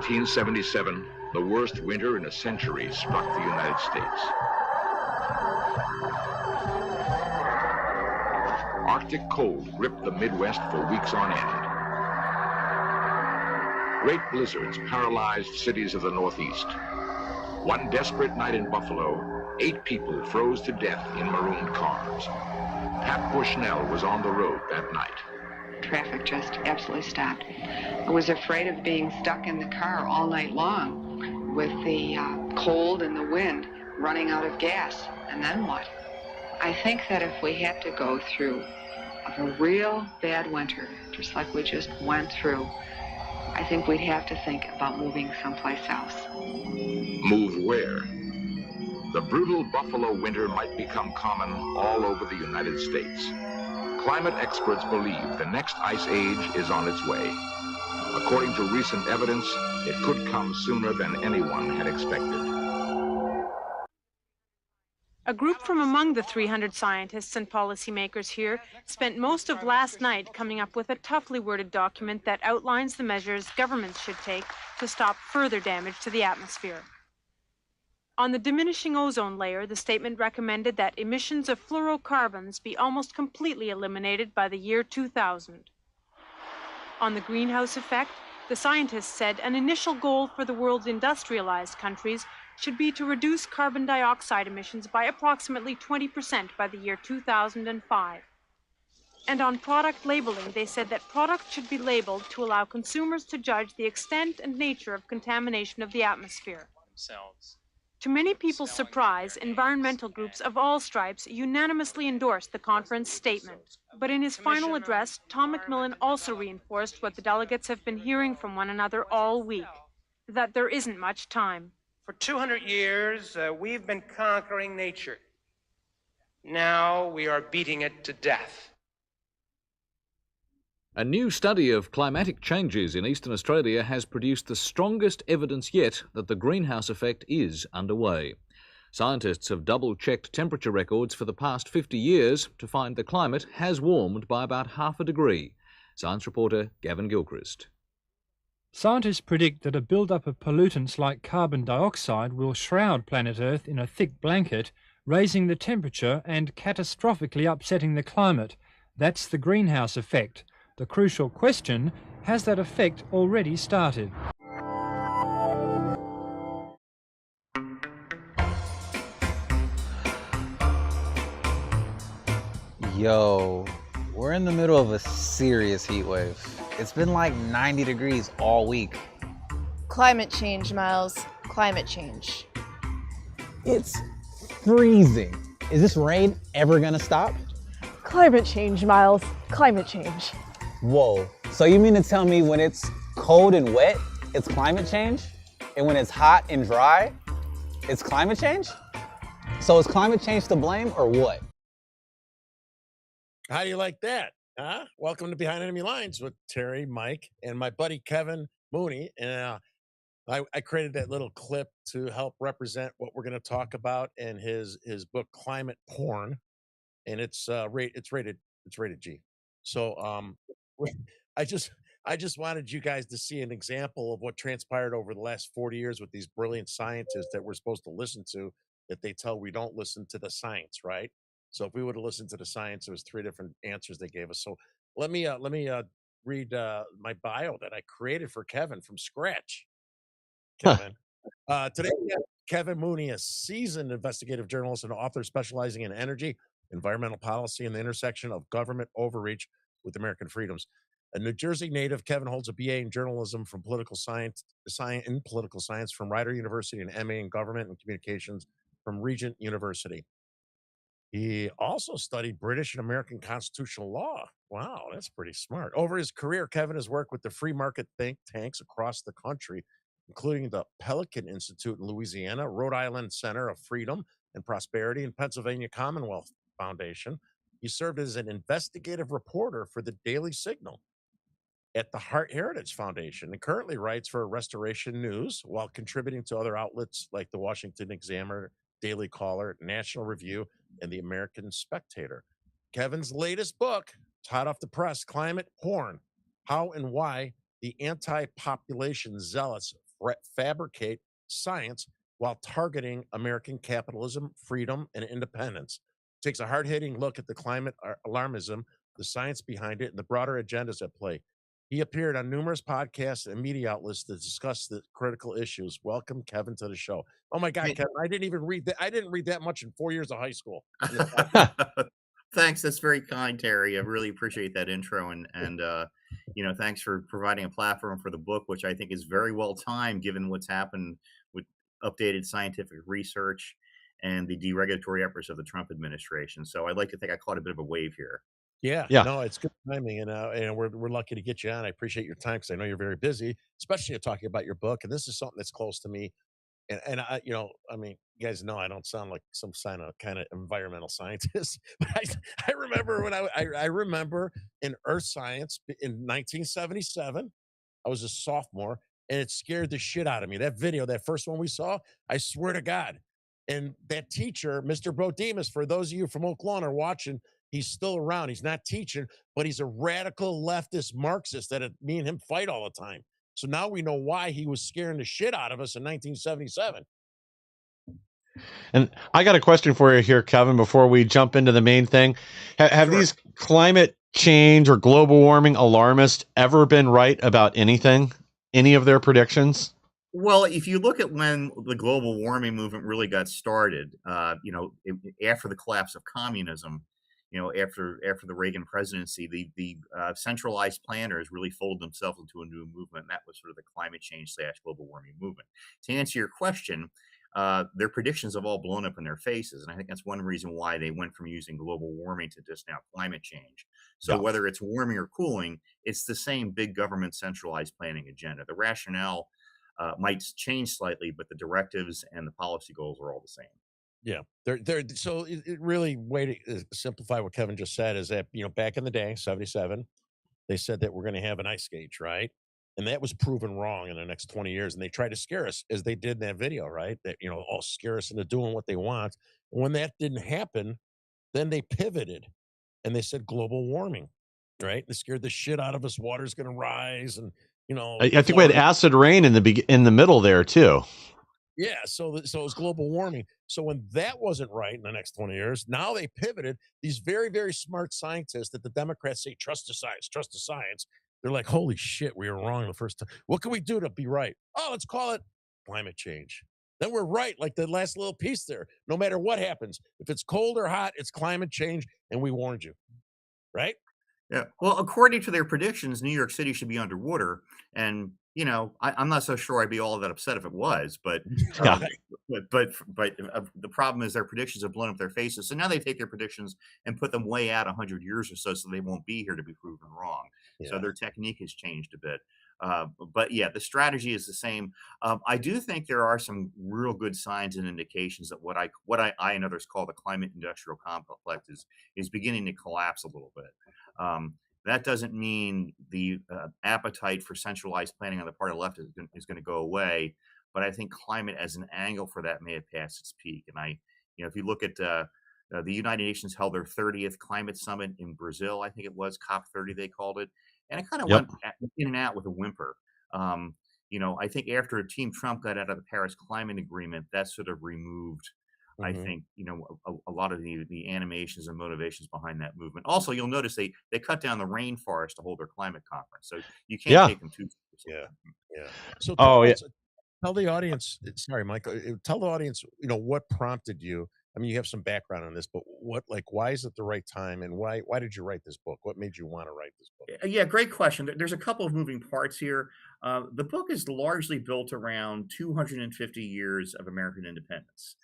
1977, the worst winter in a century struck the United States. Arctic cold gripped the Midwest for weeks on end. Great blizzards paralyzed cities of the Northeast. One desperate night in Buffalo, 8 people froze to death in marooned cars. Pat Bushnell was on the road that night. Traffic just absolutely stopped. I was afraid of being stuck in the car all night long with the cold and the wind, running out of gas. And then what? I think that if we had to go through a real bad winter, just like we just went through, I think we'd have to think about moving someplace else. Move where? The brutal Buffalo winter might become common all over the United States. Climate experts believe the next ice age is on its way. According to recent evidence, it could come sooner than anyone had expected. A group from among the 300 scientists and policymakers here spent most of last night coming up with a toughly worded document that outlines the measures governments should take to stop further damage to the atmosphere. On the diminishing ozone layer, the statement recommended that emissions of fluorocarbons be almost completely eliminated by the year 2000. On the greenhouse effect, the scientists said an initial goal for the world's industrialized countries should be to reduce carbon dioxide emissions by approximately 20% by the year 2005. And on product labeling, they said that products should be labeled to allow consumers to judge the extent and nature of contamination of the atmosphere. To many people's surprise, environmental groups of all stripes unanimously endorsed the conference statement. But in his final address, Tom McMillan also reinforced what the delegates have been hearing from one another all week, that there isn't much time. For 200 years, we've been conquering nature. Now we are beating it to death. A new study of climatic changes in eastern Australia has produced the strongest evidence yet that the greenhouse effect is underway. Scientists have double-checked temperature records for the past 50 years to find the climate has warmed by about half a degree. Science reporter Gavin Gilchrist. Scientists predict that a build-up of pollutants like carbon dioxide will shroud planet Earth in a thick blanket, raising the temperature and catastrophically upsetting the climate. That's the greenhouse effect. The crucial question, has that effect already started? Yo, we're in the middle of a serious heat wave. It's been like 90 degrees all week. Climate change, Miles. Climate change. It's freezing. Is this rain ever gonna stop? Climate change, Miles. Climate change. Whoa, so you mean to tell me when it's cold and wet, it's climate change? And when it's hot and dry, it's climate change? So is climate change to blame or what? How do you like that? Huh? Welcome to Behind Enemy Lines with Terry, Mike, and my buddy Kevin Mooney. And I created that little clip to help represent what we're going to talk about in his book Climate Porn, and it's rated G. So I just wanted you guys to see an example of what transpired over the last 40 years with these brilliant scientists that we're supposed to listen to, that they tell we don't listen to the science, right? So if we would have listened to the science, it was 3 different answers they gave us. So let me read my bio that I created for Kevin from scratch. Kevin, today we have Kevin Mooney, a seasoned investigative journalist and author specializing in energy, environmental policy, and the intersection of government overreach with American freedoms. A New Jersey native, Kevin holds a BA in journalism from political science from Rider University and MA in government and communications from Regent University. He also studied British and American constitutional law. Wow, that's pretty smart. Over his career, Kevin has worked with the free market think tanks across the country, including the Pelican Institute in Louisiana, Rhode Island Center of Freedom and Prosperity, and Pennsylvania Commonwealth Foundation. He served as an investigative reporter for the Daily Signal at the Heart Heritage Foundation and currently writes for Restoration News while contributing to other outlets like the Washington Examiner, Daily Caller, National Review, and the American Spectator. Kevin's latest book, hot off the press, Climate Porn, How and Why the Anti-Population Zealots fabricate science while targeting American capitalism, freedom, and independence. Takes a hard-hitting look at the climate alarmism, the science behind it, and the broader agendas at play. He appeared on numerous podcasts and media outlets to discuss the critical issues. Welcome, Kevin, to the show. Oh my God, Hey. Kevin, I didn't even read that. I didn't read that much in 4 years of high school. Thanks. That's very kind, Terry. I really appreciate that intro, and thanks for providing a platform for the book, which I think is very well timed given what's happened with updated scientific research and the deregulatory efforts of the Trump administration. So I'd like to think I caught a bit of a wave here. Yeah, Yeah. no, it's good timing, and we're lucky to get you on. I appreciate your time because I know you're very busy, especially talking about your book. And this is something that's close to me. And I, I mean, you guys know I don't sound like some kind of environmental scientist, but I remember when I remember in earth science in 1977, I was a sophomore, and it scared the shit out of me. That video, that first one we saw, I swear to God. And that teacher, Mr. Brodemus, for those of you from Oak Lawn are watching, he's still around. He's not teaching, but he's a radical leftist Marxist that me and him fight all the time. So now we know why he was scaring the shit out of us in 1977. And I got a question for you here, Kevin, before we jump into the main thing. Have Sure. these climate change or global warming alarmists ever been right about anything? Any of their predictions? Well, if you look at when the global warming movement really got started, after the collapse of communism, after the Reagan presidency, the centralized planners really folded themselves into a new movement, and that was sort of the climate change / global warming movement. To answer your question, their predictions have all blown up in their faces, and I think that's one reason why they went from using global warming to just now climate change. So Yeah. whether it's warming or cooling, it's the same big government centralized planning agenda. The rationale might change slightly, but the directives and the policy goals are all the same. Yeah, they're so it really way to simplify what Kevin just said is that back in the day, 77, they said that we're going to have an ice age, right? And that was proven wrong in the next 20 years. And they tried to scare us as they did in that video, right? That all scare us into doing what they want. And when that didn't happen, then they pivoted and they said global warming, right? They scared the shit out of us. Water's going to rise, and I think we had acid rain in the middle there too. yeah, so it was global warming. So when that wasn't right in the next 20 years, now they pivoted. These very, very smart scientists that the Democrats say, trust the science, trust the science. They're like, holy shit, we were wrong the first time. What can we do to be right? Oh, let's call it climate change. Then we're right, like the last little piece there. No matter what happens, if it's cold or hot, it's climate change, and we warned you, right? Yeah. Well, according to their predictions, New York City should be underwater. And, I'm not so sure I'd be all that upset if it was, but Yeah. the problem is their predictions have blown up their faces. So now they take their predictions and put them way out 100 years or so they won't be here to be proven wrong. So Yeah. their technique has changed a bit. But yeah, the strategy is the same. I do think there are some real good signs and indications that what I and others call the climate industrial complex is beginning to collapse a little bit. That doesn't mean the appetite for centralized planning on the part of the left is going to go away, but I think climate as an angle for that may have passed its peak. And if you look at the United Nations held their 30th climate summit in Brazil, I think it was COP30 they called it, and it kind of Yep. went in and out with a whimper. I think after Team Trump got out of the Paris Climate Agreement, that sort of removed, I Mhm. think, a lot of the animations and motivations behind that movement. Also, you'll notice they cut down the rainforest to hold their climate conference, so you can't Yeah. take them too seriously. Yeah. Yeah. So Oh, yeah. tell the audience, sorry, Mike, tell the audience, what prompted you. I mean, you have some background on this, but why is it the right time, and why did you write this book? What made you want to write this book? Yeah, great question. There's a couple of moving parts here. The book is largely built around 250 years of American independence.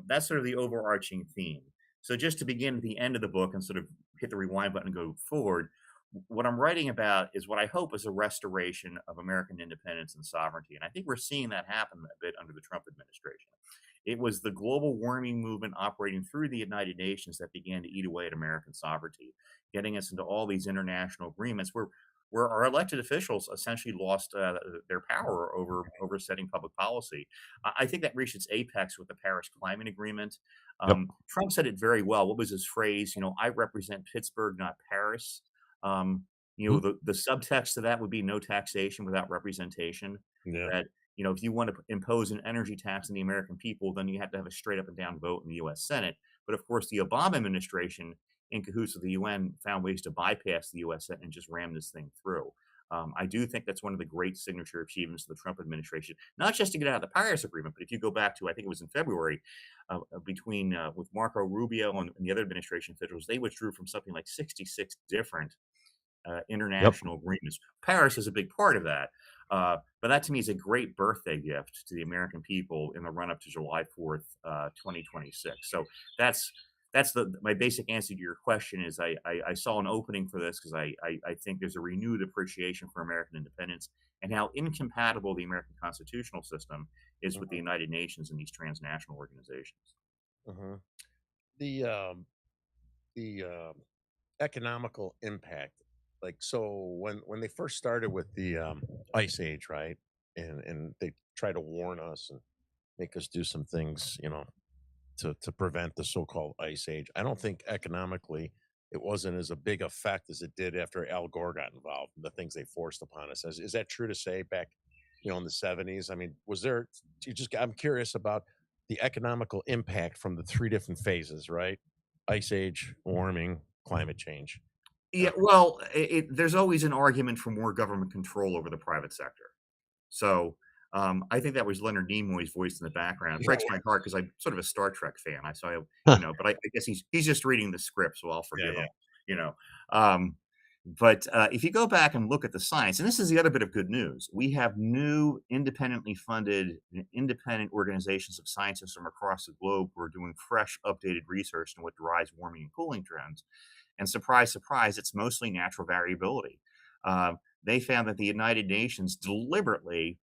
That's sort of the overarching theme. So just to begin at the end of the book and sort of hit the rewind button and go forward, what I'm writing about is what I hope is a restoration of American independence and sovereignty. And I think we're seeing that happen a bit under the Trump administration. It was the global warming movement operating through the United Nations that began to eat away at American sovereignty, getting us into all these international agreements where our elected officials essentially lost their power over setting public policy. I think that reached its apex with the Paris Climate Agreement. Yep. Trump said it very well. What was his phrase? I represent Pittsburgh, not Paris. The subtext of that would be no taxation without representation. Yeah. That if you want to impose an energy tax on the American people, then you have to have a straight up and down vote in the U.S. Senate. But of course, the Obama administration, in cahoots with the UN, found ways to bypass the U.S. Senate and just ram this thing through. I do think that's one of the great signature achievements of the Trump administration, not just to get out of the Paris Agreement, but if you go back to, I think it was in February, with Marco Rubio and the other administration officials, they withdrew from something like 66 different international agreements. Paris is a big part of that. But that to me is a great birthday gift to the American people in the run up to July 4th, 2026. So that's my basic answer to your question is I saw an opening for this because I think there's a renewed appreciation for American independence and how incompatible the American constitutional system is with the United Nations and these transnational organizations. The economical impact, like, so when they first started with the Ice Age, right, and they try to warn us and make us do some things, to prevent the so-called Ice Age. I don't think economically it wasn't as a big effect as it did after Al Gore got involved and the things they forced upon us. Is that true to say back, in the 70s? I mean, I'm curious about the economical impact from the three different phases, right? Ice Age, warming, climate change. Yeah, well, there's always an argument for more government control over the private sector. So I think that was Leonard Nimoy's voice in the background. It breaks my heart because I'm sort of a Star Trek fan. But I guess he's just reading the script, so I'll forgive him. But if you go back and look at the science, and this is the other bit of good news, we have new independently funded, independent organizations of scientists from across the globe who are doing fresh, updated research on what drives warming and cooling trends. And surprise, surprise, it's mostly natural variability. They found that the United Nations deliberately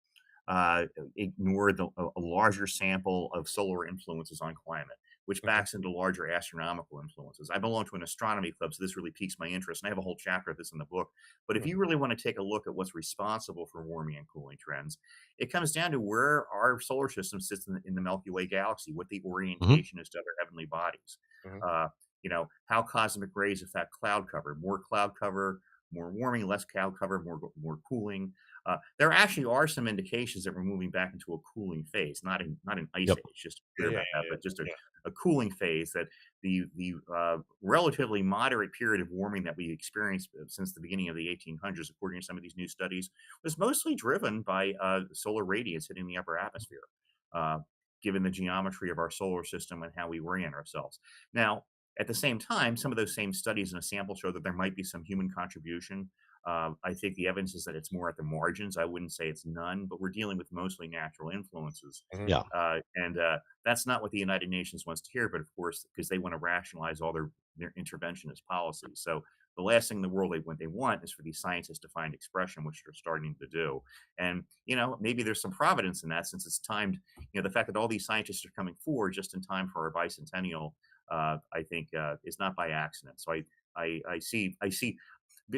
ignored a larger sample of solar influences on climate, which backs into larger astronomical influences. I belong to an astronomy club, so this really piques my interest. And I have a whole chapter of this in the book. But if you really want to take a look at what's responsible for warming and cooling trends, it comes down to where our solar system sits in the Milky Way galaxy, what the orientation is to other heavenly bodies. How cosmic rays affect cloud cover. More cloud cover, more warming, less cloud cover, more cooling. There actually are some indications that we're moving back into a cooling phase, not an ice age, just to be clear about that, but just a cooling phase, that the relatively moderate period of warming that we experienced since the beginning of the 1800s, according to some of these new studies, was mostly driven by solar radiance hitting the upper atmosphere, given the geometry of our solar system and how we orient ourselves. Now, at the same time, some of those same studies in a sample show that there might be some human contribution. I think the evidence is that it's more at the margins. I wouldn't say it's none, but we're dealing with mostly natural influences. And that's not what the United Nations wants to hear, but of course, because they want to rationalize all their interventionist policies. So the last thing in the world they want is for these scientists to find expression, which they're starting to do. And, maybe there's some providence in that, since it's timed, the fact that all these scientists are coming forward just in time for our bicentennial, I think is not by accident. So I see,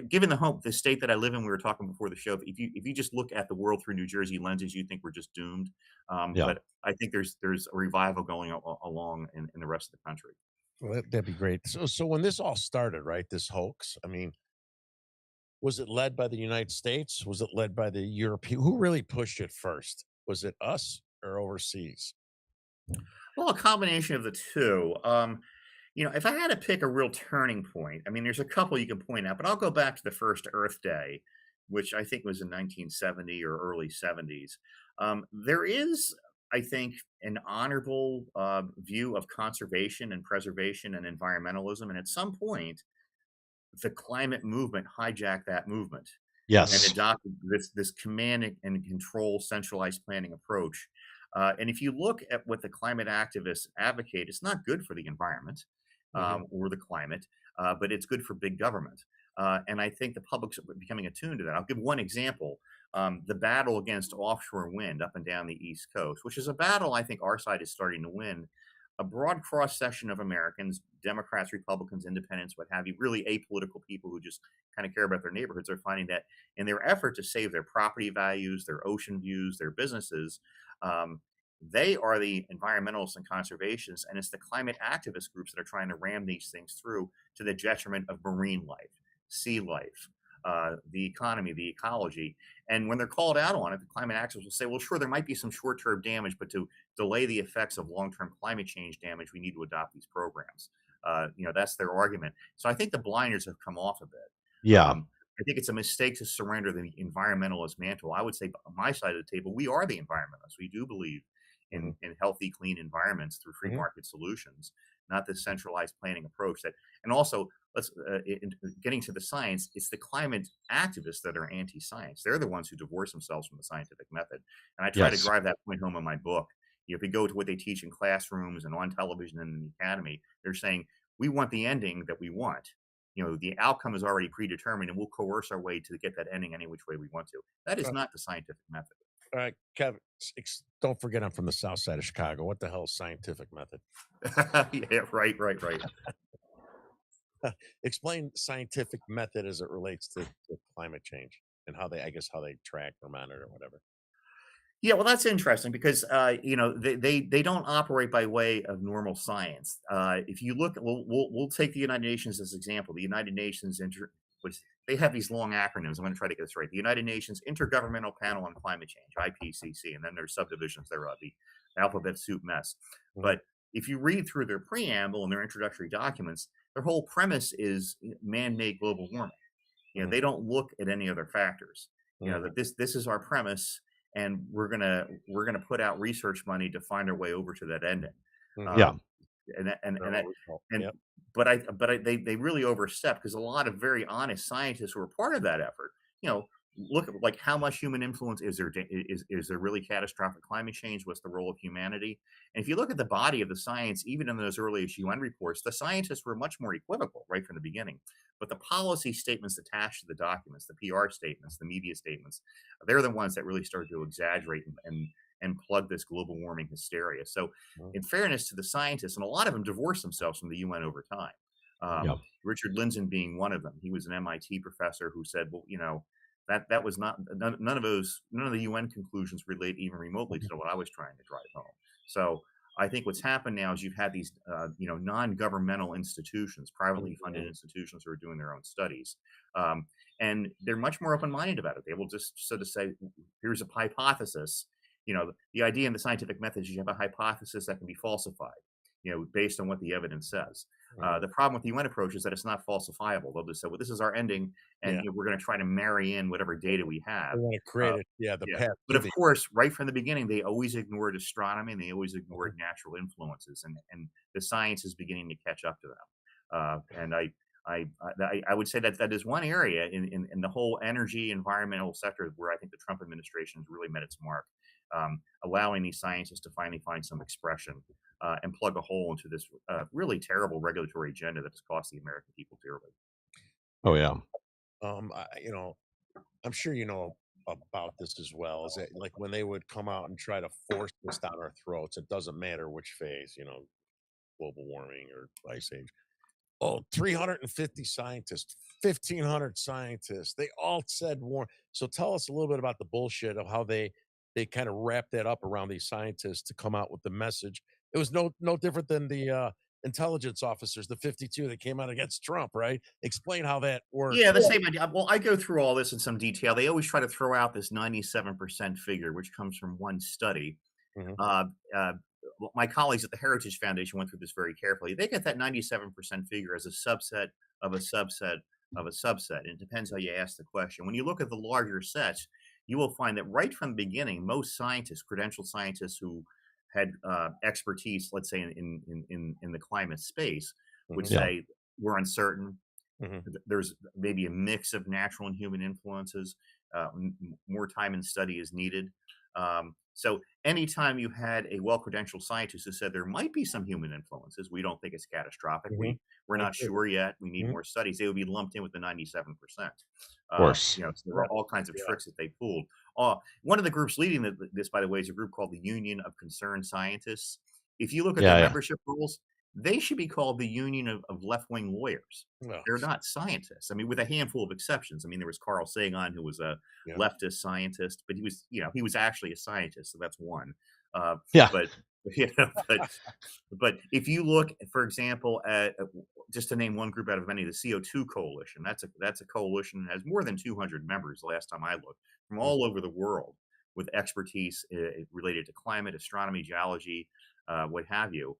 given the state that I live in, we were talking before the show, if you just look at the world through New Jersey lenses, you think we're just doomed. But I think there's a revival going along in the rest of the country. Well, that'd be great. So when this all started, right, this hoax, I mean, was it led by the United States? Was it led by the European? Who really pushed it first? Was it us or overseas? Well, a combination of the two. If I had to pick a real turning point, I mean, there's a couple you can point out, but I'll go back to the first Earth Day, which I think was in 1970 or early 70s. There is, I think, an honorable view of conservation and preservation and environmentalism. And at some point, the climate movement hijacked that movement. Yes. And adopted this command and control centralized planning approach. And if you look at what the climate activists advocate, it's not good for the environment or the climate, but it's good for big government. And I think the public's becoming attuned to that. I'll give one example. The battle against offshore wind up and down the East Coast, which is a battle I think our side is starting to win. A broad cross-section of Americans, Democrats, Republicans, Independents, what have you, really apolitical people who just kind of care about their neighborhoods, are finding that in their effort to save their property values, their ocean views, their businesses, they are the environmentalists and conservationists, and it's the climate activist groups that are trying to ram these things through to the detriment of marine life, sea life, the economy, the ecology. And when they're called out on it, the climate activists will say, well, sure, there might be some short-term damage, but to delay the effects of long-term climate change damage, we need to adopt these programs. That's their argument. So I think the blinders have come off a bit. Yeah. I think it's a mistake to surrender the environmentalist mantle. I would say on my side of the table, we are the environmentalists. We do believe in healthy, clean environments through free market solutions, not the centralized planning approach. And also, getting to the science, it's the climate activists that are anti-science. They're the ones who divorce themselves from the scientific method. And I try to drive that point home in my book. If you go to what they teach in classrooms and on television and in the academy, they're saying, we want the ending that we want. The outcome is already predetermined, and we'll coerce our way to get that ending any which way we want to. That is not the scientific method. All right, Kevin, don't forget I'm from the south side of Chicago. What the hell is scientific method? Yeah, right. Explain scientific method as it relates to climate change and how they track or monitor or whatever. Yeah, well, that's interesting because they don't operate by way of normal science. If you look, we'll take the United Nations as an example. The United Nations they have these long acronyms. I'm going to try to get this right. The United Nations Intergovernmental Panel on Climate Change, IPCC, and then there's subdivisions thereof, the alphabet soup mess. But if you read through their preamble and their introductory documents, their whole premise is man-made global warming. They don't look at any other factors. That this is our premise, and we're gonna put out research money to find our way over to that ending. They really overstep, because a lot of very honest scientists who are part of that effort, look at like how much human influence is there. Is there really catastrophic climate change? What's the role of humanity? And if you look at the body of the science, even in those earliest UN reports, the scientists were much more equivocal right from the beginning. But the policy statements attached to the documents, the PR statements, the media statements, they're the ones that really started to exaggerate and plug this global warming hysteria. So in fairness to the scientists, and a lot of them divorced themselves from the UN over time. Richard Lindzen being one of them. He was an MIT professor who said, well, that was not, none of the UN conclusions relate even remotely to what I was trying to drive home. So I think what's happened now is you've had these, non-governmental institutions, privately funded institutions who are doing their own studies. And they're much more open-minded about it. They will just sort of say, here's a hypothesis. The idea in the scientific method is you have a hypothesis that can be falsified, based on what the evidence says. The problem with the UN approach is that it's not falsifiable. They'll just say, well, this is our ending, and we're going to try to marry in whatever data we have. They want to create the path. But of course, right from the beginning, they always ignored astronomy, and they always ignored natural influences, and the science is beginning to catch up to them. And I would say that is one area in the whole energy environmental sector where I think the Trump administration has really met its mark, allowing these scientists to finally find some expression and plug a hole into this really terrible regulatory agenda that has cost the American people dearly. Oh yeah. I'm sure you know about this as well. Is that like when they would come out and try to force this down our throats? It doesn't matter which phase, global warming or ice age. 350 scientists, 1,500 scientists. They all said war. So tell us a little bit about the bullshit of how they kind of wrap that up around these scientists to come out with the message. It was no different than the intelligence officers, the 52 that came out against Trump, right? Explain how that works. Yeah, the same idea. Well, I go through all this in some detail. They always try to throw out this 97% figure, which comes from one study. My colleagues at the Heritage Foundation went through this very carefully. They get that 97% figure as a subset of a subset of a subset. And it depends how you ask the question. When you look at the larger sets, you will find that right from the beginning, most scientists, credentialed scientists who had expertise, let's say in the climate space, would say we're uncertain. There's maybe a mix of natural and human influences. More time and study is needed. So anytime you had a well-credentialed scientist who said there might be some human influences, we don't think it's catastrophic. We're not sure yet. We need more studies. They would be lumped in with the 97%. Of course. So there are all kinds of tricks that they pulled. One of the groups leading this, by the way, is a group called the Union of Concerned Scientists. If you look at their membership rules, they should be called the Union of Left-Wing Lawyers. They're not scientists. I mean, with a handful of exceptions. I mean, there was Carl Sagan, who was a leftist scientist, but he was actually a scientist, so that's one. But you know, but if you look, for example, at just to name one group out of many, the CO2 Coalition. That's a coalition that has more than 200 members. The last time I looked, from all over the world, with expertise related to climate, astronomy, geology, what have you.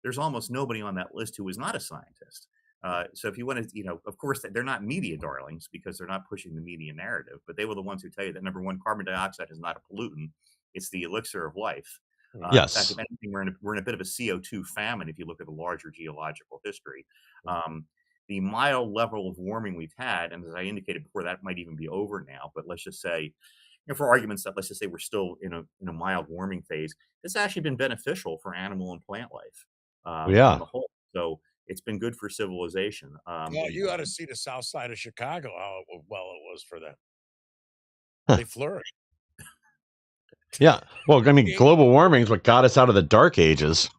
There's almost nobody on that list who is not a scientist. So if you want to, you know, of course, they're not media darlings because they're not pushing the media narrative, but they were the ones who tell you that number one, carbon dioxide is not a pollutant; it's the elixir of life. In fact, Yes. if anything, we're in a bit of a CO2 famine if you look at the larger geological history. The mild level of warming we've had, and as I indicated before, that might even be over now. But let's just say, you know, for argument's sake, let's just say we're still in a mild warming phase. It's actually been beneficial for animal and plant life on Yeah. the whole. So it's been good for civilization. Well, you ought to see the south side of Chicago, how well it was for them. Huh. They flourished. Yeah. Well, I mean, global warming is what got us out of the dark ages.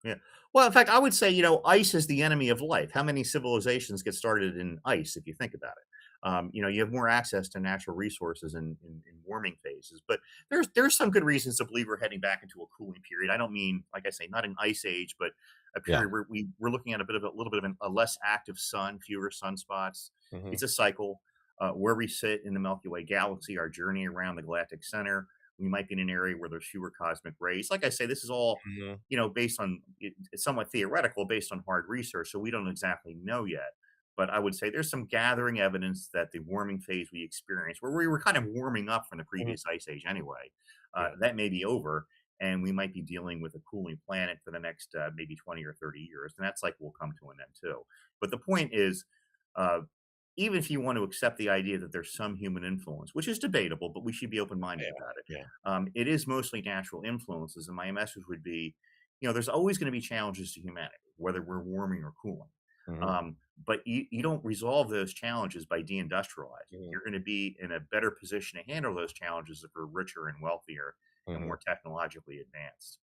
Yeah. Well, in fact, I would say, you know, ice is the enemy of life. How many civilizations get started in ice, if you think about it? You know, you have more access to natural resources in warming phases, but there's some good reasons to believe we're heading back into a cooling period. I don't mean, like I say, not an ice age, but a Yeah. period where we're looking at a little bit of a less active sun, fewer sunspots. It's a cycle. Where we sit in the Milky Way galaxy, our journey around the galactic center, we might be in an area where there's fewer cosmic rays. Like I say, this is all, you know, based on it's somewhat theoretical, based on hard research, so we don't exactly know yet. But I would say there's some gathering evidence that the warming phase we experienced, where we were kind of warming up from the previous ice age anyway, that may be over, and we might be dealing with a cooling planet for the next maybe 20 or 30 years, and that cycle will come to an end too. But the point is, even if you want to accept the idea that there's some human influence, which is debatable, but we should be open-minded about it. Yeah. It is mostly natural influences, and my message would be, you know, there's always going to be challenges to humanity, whether we're warming or cooling. But you don't resolve those challenges by deindustrializing. You're going to be in a better position to handle those challenges if we're richer and wealthier and more technologically advanced.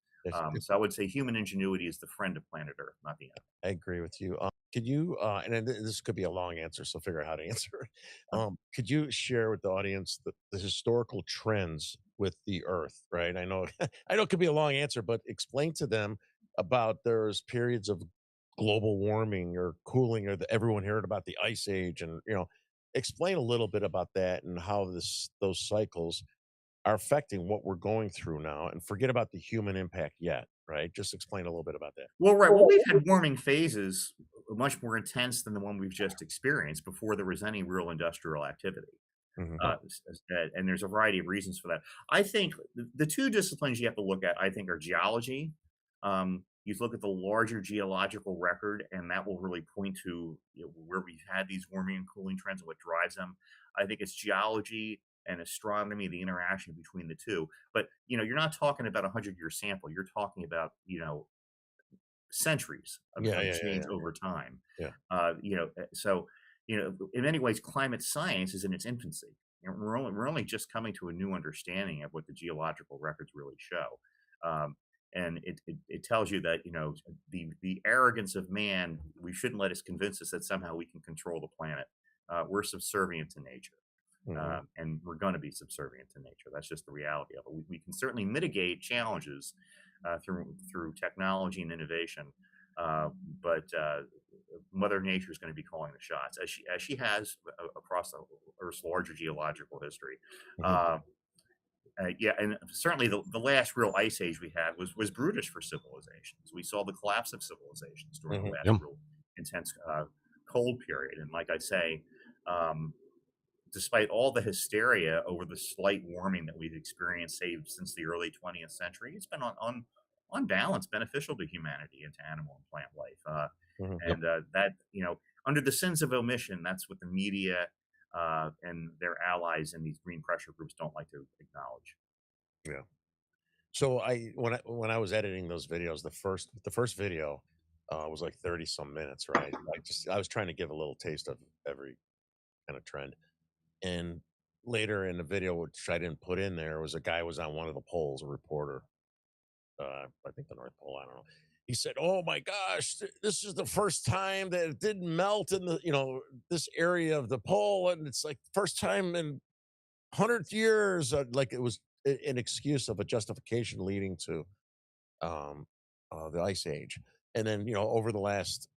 So I would say human ingenuity is the friend of planet Earth, not the enemy. I agree with you. Could you, and then this could be a long answer, so figure out how to answer it. Could you share with the audience the historical trends with the Earth? Right. I know, I know it could be a long answer, but explain to them about there's periods of global warming or cooling, or everyone heard about the ice age, and you know, explain a little bit about that and how those cycles are affecting what we're going through now, and forget about the human impact yet. Right. Just explain a little bit about that. Well, right. Well, we've had warming phases much more intense than the one we've just experienced before there was any real industrial activity. And there's a variety of reasons for that. I think the two disciplines you have to look at, I think, are geology. You look at the larger geological record, and that will really point to, you know, where we've had these warming and cooling trends and what drives them. I think it's geology and astronomy, the interaction between the two. But, you know, you're not talking about a 100-year sample. You're talking about, you know, centuries of change over time. You know, so, you know, in many ways, climate science is in its infancy. And we're only just coming to a new understanding of what the geological records really show. And it tells you that, you know, the arrogance of man, we shouldn't let us convince us that somehow we can control the planet. We're subservient to nature. And we're going to be subservient to nature. That's just the reality of it. We can certainly mitigate challenges through technology and innovation, but Mother Nature is going to be calling the shots, as she has across the Earth's larger geological history. Yeah, and certainly the last real ice age we had was brutish for civilizations. We saw the collapse of civilizations during the last real intense cold period, and like I say. Despite all the hysteria over the slight warming that we've experienced, say, since the early 20th century, it's been on balance beneficial to humanity and to animal and plant life. And that, you know, under the sins of omission, that's what the media and their allies in these green pressure groups don't like to acknowledge. Yeah. So when I was editing those videos, the first video was like 30 some minutes, right? I was trying to give a little taste of every kind of trend. And later in the video, which I didn't put in there, was a guy was on one of the poles, a reporter, I think the North Pole, I don't know. He said, "Oh my gosh, this is the first time that it didn't melt in the, you know, this area of the pole, and it's like first time in 100 years." Like it was an excuse of a justification leading to the ice age. And then, over the last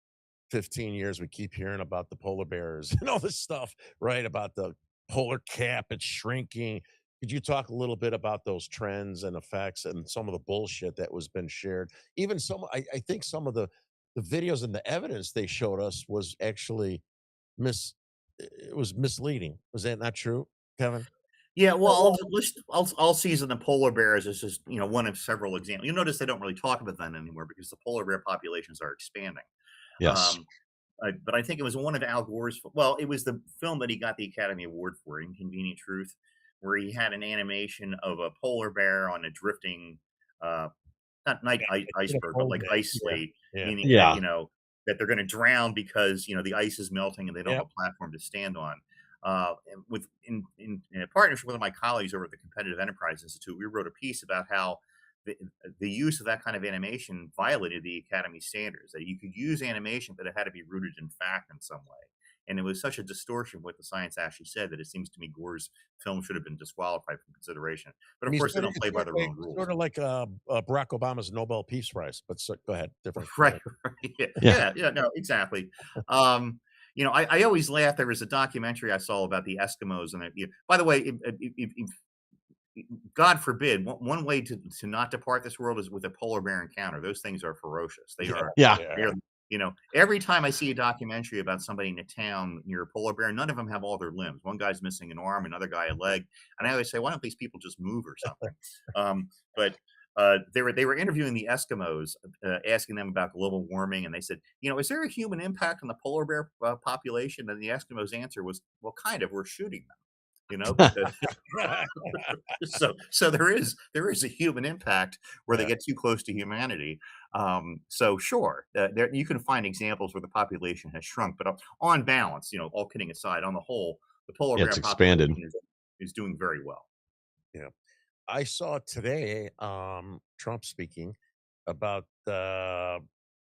15 years, we keep hearing about the polar bears and all this stuff, right? About the polar cap, it's shrinking. Could you talk a little bit about those trends and effects and some of the bullshit that was been shared? Even I think some of the videos and the evidence they showed us was actually it was misleading. Was that not true, Kevin? Yeah, well, I'll season the polar bears as just one of several examples. You'll notice they don't really talk about that anymore because the polar bear populations are expanding. Yes. But I think it was one of Al Gore's. Well, it was the film that he got the Academy Award for, Inconvenient Truth, where he had an animation of a polar bear on a drifting, not iceberg, but like ice slate, meaning Yeah. that that they're going to drown because the ice is melting and they don't have a platform to stand on. And in a partnership with my colleagues over at the Competitive Enterprise Institute, we wrote a piece about how the use of that kind of animation violated the Academy standards. That you could use animation, but it had to be rooted in fact in some way. And it was such a distortion of what the science actually said that it seems to me Gore's film should have been disqualified from consideration. But of course, they don't play by their own rules. Sort of like Barack Obama's Nobel Peace Prize. But go ahead, different. Right. Yeah. No, exactly. I always laugh. There was a documentary I saw about the Eskimos, and by the way, God forbid, one way to not depart this world is with a polar bear encounter. Those things are ferocious. They are. They're, every time I see a documentary about somebody in a town near a polar bear, none of them have all their limbs. One guy's missing an arm, another guy a leg, and I always say, why don't these people just move or something? But they were interviewing the Eskimos, asking them about global warming, and they said, is there a human impact on the polar bear population? And the Eskimos' answer was, well, kind of. We're shooting them. Because so there is a human impact where they get too close to humanity. So sure, there you can find examples where the population has shrunk, but on balance, all kidding aside, on the whole, the polar bear expanded. population is doing very well. Yeah, I saw today Trump speaking about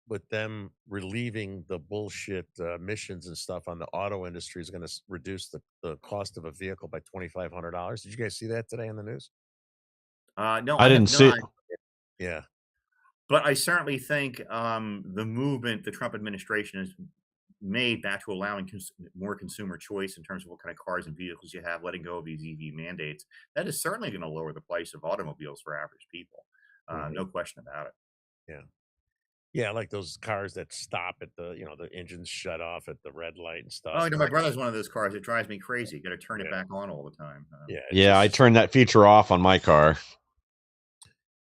with them relieving the bullshit emissions and stuff on the auto industry is going to reduce the cost of a vehicle by $2,500. Did you guys see that today in the news? No, I didn't see it. Yeah. But I certainly think the movement the Trump administration has made back to allowing more consumer choice in terms of what kind of cars and vehicles you have, letting go of these EV mandates, that is certainly going to lower the price of automobiles for average people. No question about it. Yeah. Yeah, like those cars that stop at the engines shut off at the red light and stuff. Oh, my brother's one of those cars. It drives me crazy. You got to turn it back on all the time. Yeah, I turned that feature off on my car.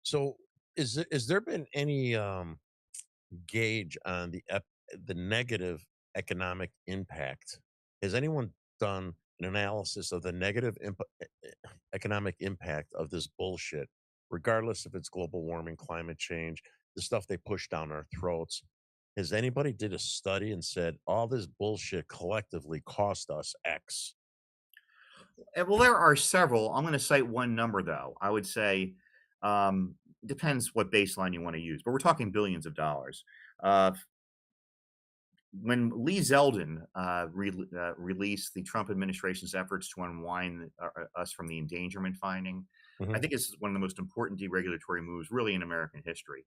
So, is there been any gauge on the negative economic impact? Has anyone done an analysis of the negative economic impact of this bullshit, regardless if it's global warming, climate change, the stuff they push down our throats? Has anybody did a study and said all this bullshit collectively cost us X? Well, there are several. I'm going to cite one number, though. I would say depends what baseline you want to use, but we're talking billions of dollars. When Lee Zeldin released the Trump administration's efforts to unwind us from the endangerment finding, I think this is one of the most important deregulatory moves really in American history.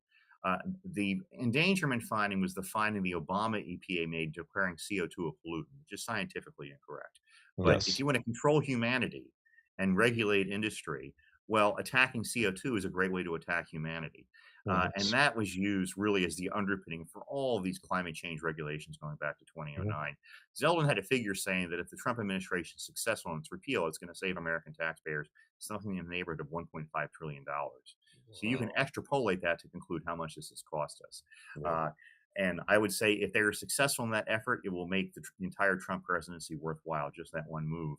The endangerment finding was the finding the Obama EPA made declaring CO2 a pollutant, which is scientifically incorrect. But if you want to control humanity and regulate industry, well, attacking CO2 is a great way to attack humanity. And that was used really as the underpinning for all of these climate change regulations going back to 2009. Zeldin had a figure saying that if the Trump administration is successful in its repeal, it's going to save American taxpayers something in the neighborhood of $1.5 trillion. So you can extrapolate that to conclude how much this has cost us. And I would say if they are successful in that effort, it will make the entire Trump presidency worthwhile, just that one move.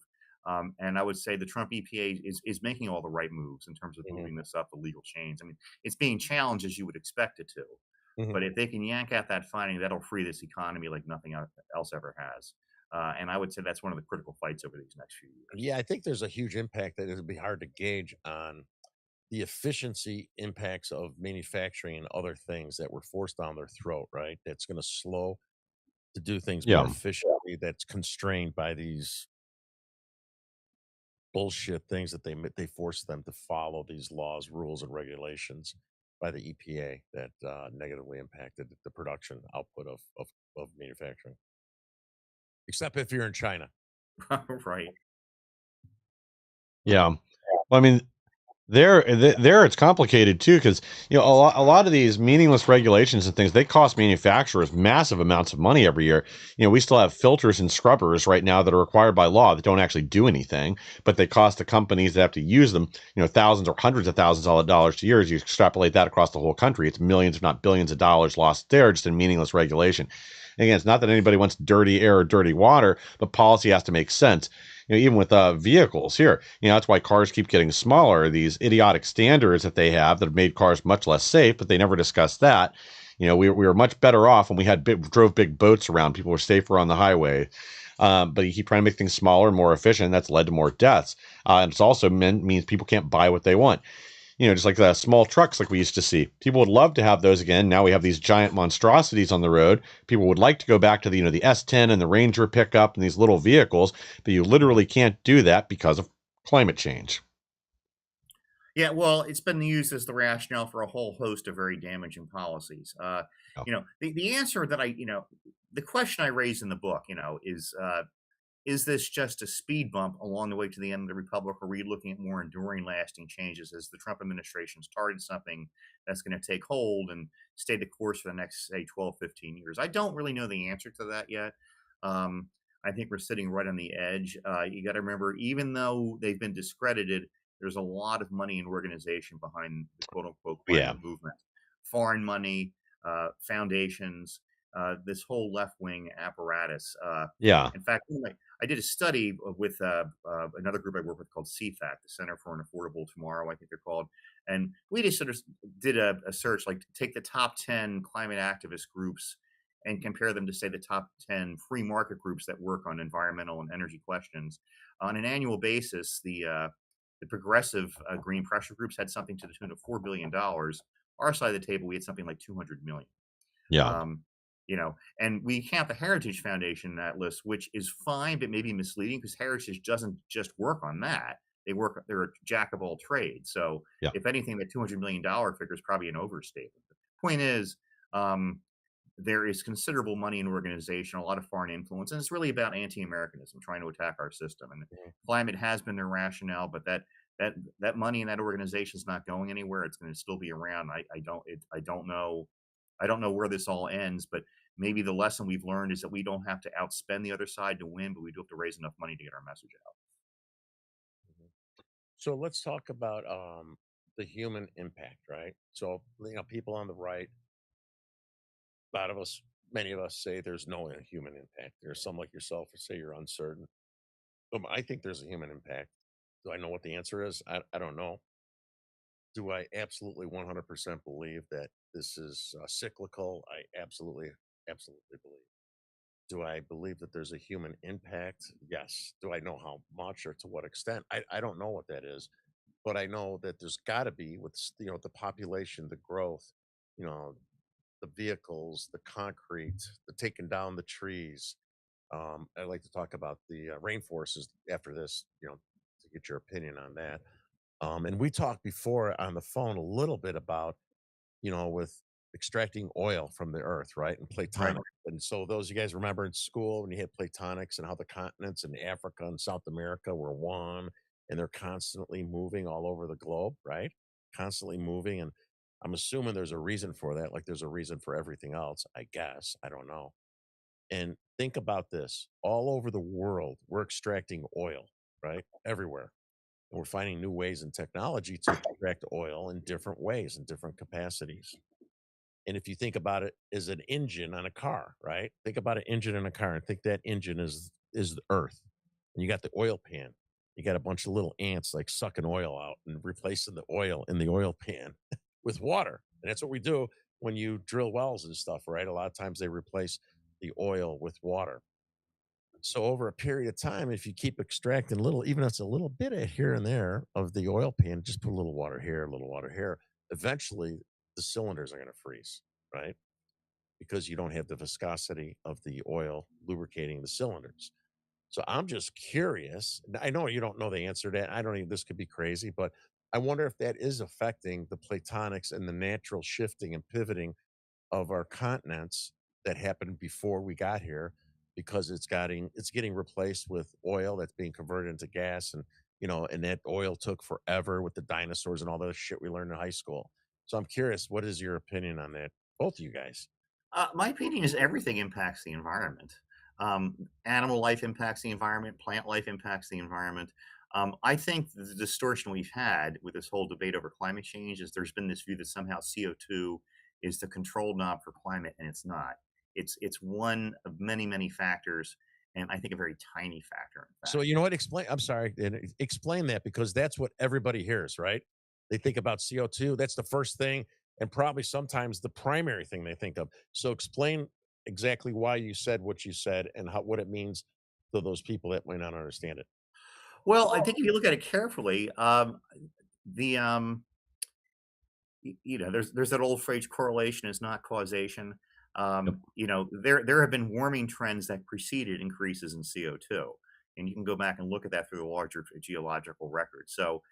And I would say the Trump EPA is making all the right moves in terms of moving this up the legal chains. I mean, it's being challenged as you would expect it to. But if they can yank out that finding, that'll free this economy like nothing else ever has. And I would say that's one of the critical fights over these next few years. Yeah, I think there's a huge impact that it'll be hard to gauge on the efficiency impacts of manufacturing and other things that were forced down their throat, right? That's going to slow to do things more efficiently. That's constrained by these bullshit things that they force them to follow, these laws, rules, and regulations. by the EPA that negatively impacted the production output of manufacturing, except if you're in China. Right. Yeah. Well, I mean, there it's complicated too, because a lot of these meaningless regulations and things, they cost manufacturers massive amounts of money every year. We still have filters and scrubbers right now that are required by law that don't actually do anything, but they cost the companies that have to use them thousands or hundreds of thousands of dollars a year. As you extrapolate that across the whole country, it's millions if not billions of dollars lost there just in meaningless regulation. Again, it's not that anybody wants dirty air or dirty water, but policy has to make sense. Even with vehicles here, that's why cars keep getting smaller. These idiotic standards that they have that have made cars much less safe, but they never discuss that. We were much better off when we drove big boats around. People were safer on the highway. But you keep trying to make things smaller and more efficient. And that's led to more deaths. And it's also means people can't buy what they want. Just like the small trucks like we used to see. People would love to have those again. Now we have these giant monstrosities on the road. People would like to go back to the S10 and the Ranger pickup and these little vehicles, but you literally can't do that because of climate change. Yeah, well, it's been used as the rationale for a whole host of very damaging policies. The answer that the question I raise in the book, is this just a speed bump along the way to the end of the republic? Or are we looking at more enduring, lasting changes as the Trump administration started something that's going to take hold and stay the course for the next, say, 12, 15 years? I don't really know the answer to that yet. I think we're sitting right on the edge. You got to remember, even though they've been discredited, there's a lot of money and organization behind the quote-unquote climate movement. Foreign money, foundations, this whole left-wing apparatus. In fact, I did a study with another group I work with called CFAT, the Center for an Affordable Tomorrow, I think they're called. And we just sort of did a search, like take the top 10 climate activist groups and compare them to, say, the top 10 free market groups that work on environmental and energy questions. On an annual basis, the progressive green pressure groups had something to the tune of $4 billion. Our side of the table, we had something like 200 million. Yeah. And we count the Heritage Foundation in that list, which is fine, but maybe misleading because Heritage doesn't just work on that. They're a jack of all trades. So if anything, the $200 million figure is probably an overstatement. The point is, there is considerable money in organization, a lot of foreign influence, and it's really about anti-Americanism, trying to attack our system. And climate has been their rationale, but that money in that organization is not going anywhere. It's going to still be around. I don't know where this all ends, but maybe the lesson we've learned is that we don't have to outspend the other side to win, but we do have to raise enough money to get our message out. So let's talk about the human impact, right? So people on the right, many of us say there's no human impact. There's some like yourself who say you're uncertain. I think there's a human impact. Do I know what the answer is? I don't know. Do I absolutely 100% believe that this is cyclical? I absolutely believe. Do I believe that there's a human impact? Yes. Do I know how much or to what extent? I don't know what that is, but I know that there's got to be with the population, the growth, the vehicles, the concrete, the taking down the trees. I'd like to talk about the rainforests after this, to get your opinion on that. And we talked before on the phone a little bit about, with extracting oil from the earth, right? And platonics. Right. And so those you guys remember in school when you had platonics and how the continents in Africa and South America were one and they're constantly moving all over the globe, right? Constantly moving. And I'm assuming there's a reason for that. Like there's a reason for everything else, I guess. I don't know. And think about this. All over the world, we're extracting oil, right? Everywhere. And we're finding new ways and technology to extract oil in different ways and different capacities. And if you think about it as an engine on a car, right? Think about an engine in a car and think that engine is the earth. And you got the oil pan. You got a bunch of little ants like sucking oil out and replacing the oil in the oil pan with water. And that's what we do when you drill wells and stuff, right? A lot of times they replace the oil with water. So over a period of time, if you keep extracting even if it's a little bit of here and there of the oil pan, just put a little water here, eventually the cylinders are going to freeze, right? Because you don't have the viscosity of the oil lubricating the cylinders. So I'm just curious. I know you don't know the answer to that. This could be crazy, but I wonder if that is affecting the platonics and the natural shifting and pivoting of our continents that happened before we got here, because it's getting replaced with oil that's being converted into gas, and and that oil took forever with the dinosaurs and all the shit we learned in high school. So I'm curious, what is your opinion on that, both of you guys? My opinion is everything impacts the environment. Animal life impacts the environment. Plant life impacts the environment. I think the distortion we've had with this whole debate over climate change is there's been this view that somehow CO2 is the control knob for climate, and it's not. It's one of many, many factors, and I think a very tiny factor, in So fact. you know what? Explain. I'm sorry, and explain that, because that's what everybody hears, right? They think about CO2. That's the first thing, and probably sometimes the primary thing they think of. So explain exactly why you said what you said and what it means to those people that might not understand it. Well, I think if you look at it carefully, the there's that old phrase, correlation is not causation. Yep. There have been warming trends that preceded increases in CO2, and you can go back and look at that through the larger geological record. So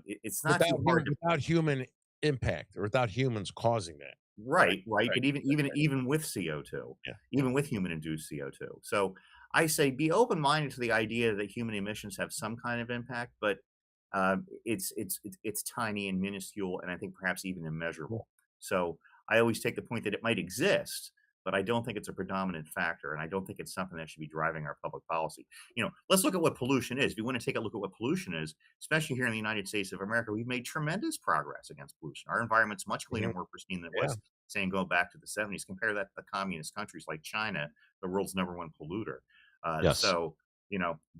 it's not too hard to. Without human impact, or without humans causing that. Right, right. But even with CO2, Yeah. even with human induced CO2. So I say be open minded to the idea that human emissions have some kind of impact, but it's tiny and minuscule, and I think perhaps even immeasurable. So I always take the point that it might exist, but I don't think it's a predominant factor, and I don't think it's something that should be driving our public policy. Let's look at what pollution is. If you want to take a look at what pollution is, especially here in the United States of America, we've made tremendous progress against pollution. Our environment's much cleaner, more pristine than it was, saying going back to the 70s. Compare that to communist countries like China, the world's #1 polluter. Yes. So,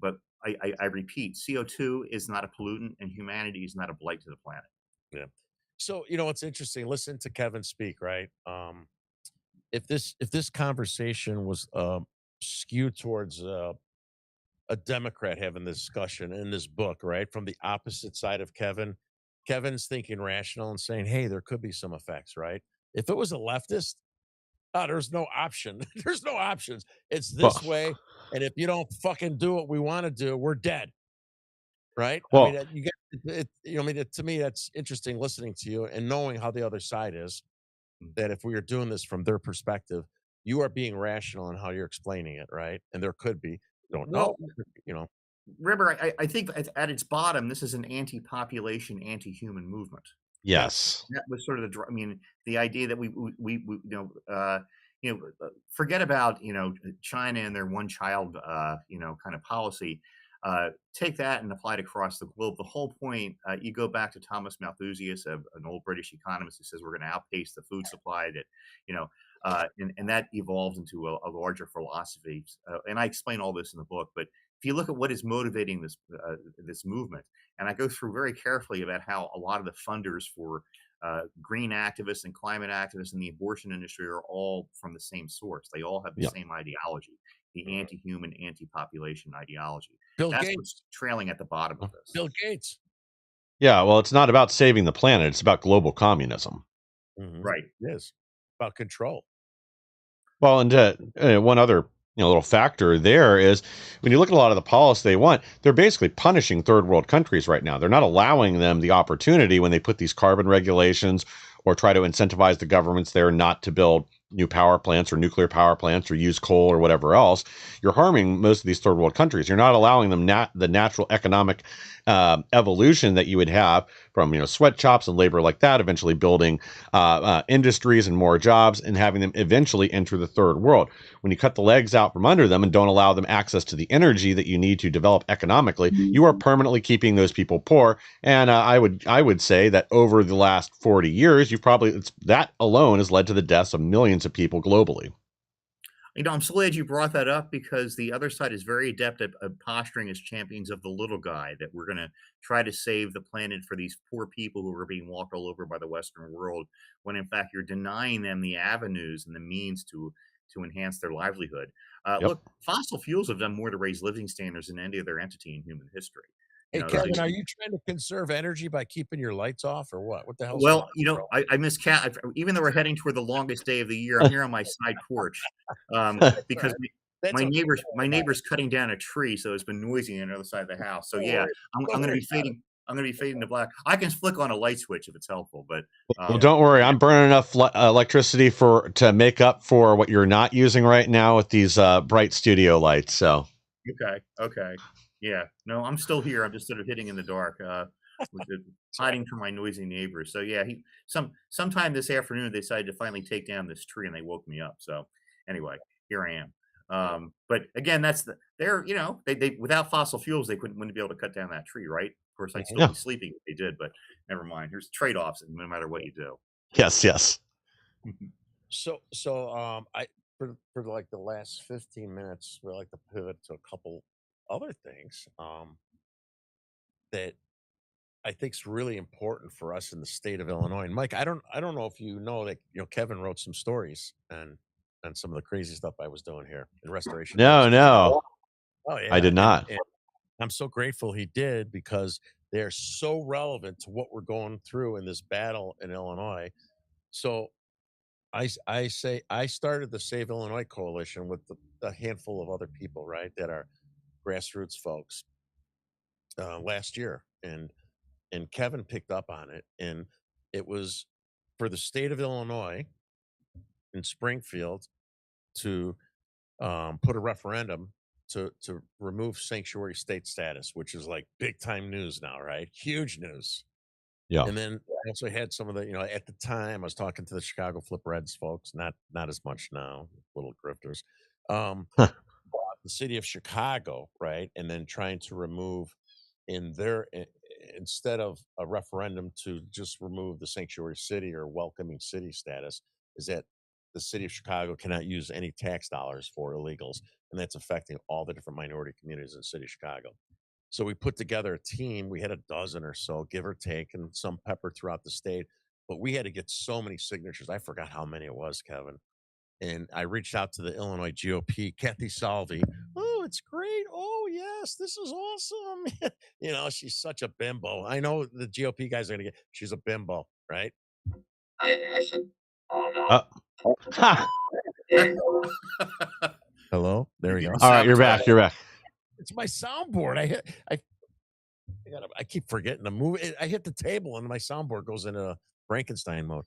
but I repeat, CO2 is not a pollutant, and humanity is not a blight to the planet. Yeah. So what's interesting? Listen to Kevin speak, right? If this conversation was skewed towards a Democrat having this discussion in this book, right, from the opposite side of Kevin's thinking rational and saying, "Hey, there could be some effects," right? If it was a leftist, there's no option. There's no options. It's this Well, way, and if you don't fucking do what we want to do, we're dead, right? I mean, well, you get it. I mean, to me, that's interesting listening to you and knowing how the other side is. That if we are doing this from their perspective, you are being rational in how you're explaining it, right? And there could be, don't know, Well, you know, River, I think at its bottom, this is an anti-population, anti-human movement. yes. That was sort of I mean, the idea that forget about China and their one child kind of policy. Take that and apply it across the globe. The whole point, you go back to Thomas Malthus, an old British economist, who says we're going to outpace the food supply. That and that evolves into a larger philosophy. And I explain all this in the book. But if you look at what is motivating this movement, and I go through very carefully about how a lot of the funders for green activists and climate activists in the abortion industry are all from the same source. They all have the Yep. same ideology, the anti-human, anti-population ideology. Bill That's Gates. what's trailing at the bottom of this. Bill Gates. Yeah. Well, it's not about saving the planet. It's about global communism. Right. Yes. About control. Well, and one other little factor there is when you look at a lot of the policy they want, they're basically punishing third world countries right now. They're not allowing them the opportunity when they put these carbon regulations or try to incentivize the governments there not to build new power plants or nuclear power plants or use coal or whatever else. You're harming most of these third world countries. You're not allowing them the natural economic evolution that you would have from sweatshops and labor like that, eventually building industries and more jobs and having them eventually enter the third world. When you cut the legs out from under them and don't allow them access to the energy that you need to develop economically, you are permanently keeping those people poor. And I would say that over the last 40 years, that alone has led to the deaths of millions of people globally. I'm so glad you brought that up, because the other side is very adept at posturing as champions of the little guy, that we're going to try to save the planet for these poor people who are being walked all over by the Western world, when in fact you're denying them the avenues and the means to enhance their livelihood. Yep. Look, fossil fuels have done more to raise living standards than any other entity in human history. Hey, Those Kevin, things- are you trying to conserve energy by keeping your lights off or what? What the hell? Well, I miss cat. Even though we're heading toward the longest day of the year, I'm here on my side porch because my neighbor's cutting down a tree, so it's been noisy on the other side of the house. So Don't yeah, worry. I'm going to be fading. I'm going to be fading to black. I can flick on a light switch if it's helpful, but Well, don't worry. I'm burning enough electricity to make up for what you're not using right now with these bright studio lights. So okay, yeah. No, I'm still here. I'm just sort of hitting in the dark, hiding from my noisy neighbors. So yeah, sometime this afternoon they decided to finally take down this tree, and they woke me up. So anyway, here I am. But again, they without fossil fuels they wouldn't be able to cut down that tree, right? Of course, I'd still be sleeping if they did, but never mind. There's trade-offs no matter what you do. Yes. So I for like the last 15 minutes, we like to pivot to a couple other things that I think is really important for us in the state of Illinois. And Mike, I don't know if you know that Kevin wrote some stories and some of the crazy stuff I was doing here in restoration. No. Oh yeah, I did not. And I'm so grateful he did, because they're so relevant to what we're going through in this battle in Illinois. So I say I started the Save Illinois Coalition with a handful of other people, right, that are grassroots folks last year, and Kevin picked up on it, and it was for the state of Illinois in Springfield to put a referendum to remove sanctuary state status, which is like big time news now, right? Huge news. Yeah. And then I also had some of the, at the time I was talking to the Chicago Flip Reds folks, not as much now, little grifters. The city of Chicago, right? And then trying to remove instead of a referendum to just remove the sanctuary city or welcoming city status, is that the city of Chicago cannot use any tax dollars for illegals. And that's affecting all the different minority communities in the city of Chicago. So we put together a team. We had a dozen or so, give or take, and some peppered throughout the state. But we had to get so many signatures. I forgot how many it was, Kevin. And I reached out to the Illinois GOP, Kathy Salvi. Oh, it's great. Oh, yes, this is awesome. She's such a bimbo. I know the GOP guys are going to she's a bimbo, right? Hello? There we go. All right, you're back. It's my soundboard. I keep forgetting to move it. I hit the table and my soundboard goes into Frankenstein mode.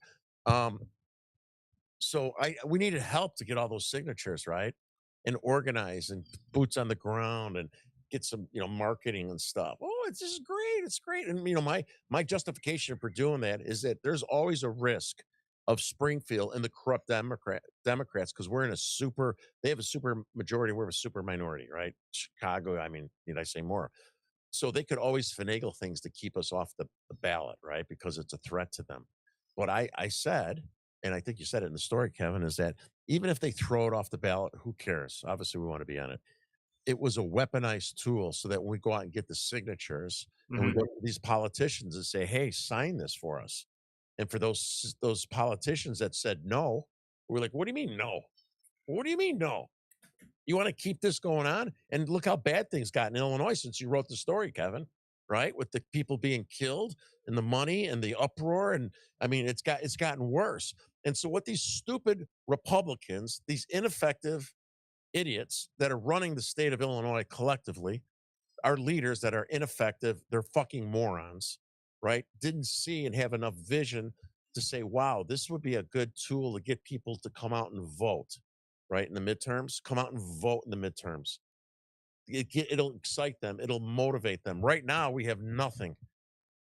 So we needed help to get all those signatures, right? And organize and boots on the ground and get some, marketing and stuff. Oh, this is great. It's great. And my justification for doing that is that there's always a risk of Springfield and the corrupt Democrats, because they have a super majority, we're a super minority, right? Chicago, need I say more? So they could always finagle things to keep us off the ballot, right? Because it's a threat to them. What I said, and I think you said it in the story, Kevin, is that even if they throw it off the ballot, who cares? Obviously, we want to be on it. It was a weaponized tool so that when we go out and get the signatures, and we go to these politicians and say, hey, sign this for us. And for those politicians that said no, we're like, what do you mean no? What do you mean no? You want to keep this going on? And look how bad things got in Illinois since you wrote the story, Kevin, right? With the people being killed and the money and the uproar. And it's gotten worse. And so what these stupid Republicans, these ineffective idiots that are running the state of Illinois collectively, our leaders that are ineffective, they're fucking morons, right? Didn't see and have enough vision to say, wow, this would be a good tool to get people to come out and vote, right? In the midterms, come out and vote in the midterms. It'll excite them. It'll motivate them. Right now, we have nothing.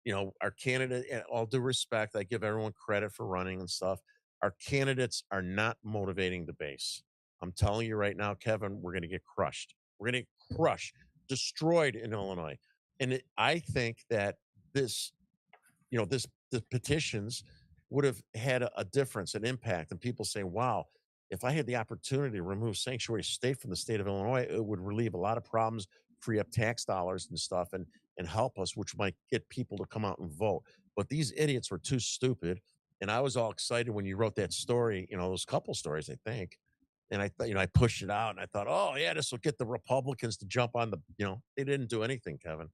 Our candidate, all due respect, I give everyone credit for running and stuff. Our candidates are not motivating the base. I'm telling you right now, Kevin, we're going to get crushed. We're going to get crushed, destroyed in Illinois. And I think that the petitions would have had a difference, an impact, and people say, wow, if I had the opportunity to remove sanctuary state from the state of Illinois, it would relieve a lot of problems, free up tax dollars and stuff, and help us, which might get people to come out and vote. But these idiots were too stupid. And I was all excited when you wrote that story, those couple stories, I think. And I thought, I pushed it out and I thought, oh yeah, this will get the Republicans to jump on they didn't do anything, Kevin.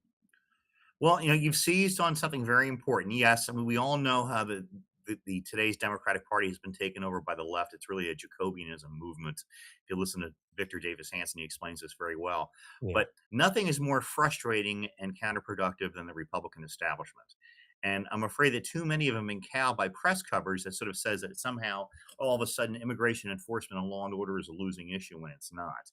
Well, you've seized on something very important. Yes, we all know how the the today's Democratic Party has been taken over by the left. It's really a Jacobianism movement. If you listen to Victor Davis Hanson, he explains this very well. Yeah. But nothing is more frustrating and counterproductive than the Republican establishment. And I'm afraid that too many of them have been cowed by press coverage that sort of says that somehow all of a sudden immigration enforcement and law and order is a losing issue when it's not.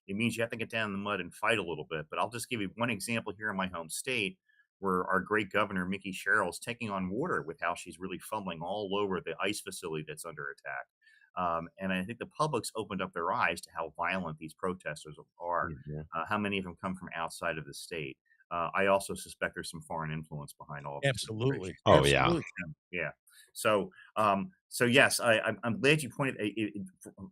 It means you have to get down in the mud and fight a little bit. But I'll just give you one example here in my home state, where our great governor, Mickey Sherrill, is taking on water with how she's really fumbling all over the ICE facility that's under attack. And I think the public's opened up their eyes to how violent these protesters are, how many of them come from outside of the state. I also suspect there's some foreign influence behind all of this. Absolutely. Oh, yeah. Absolutely. Yeah. So yes, I'm glad you pointed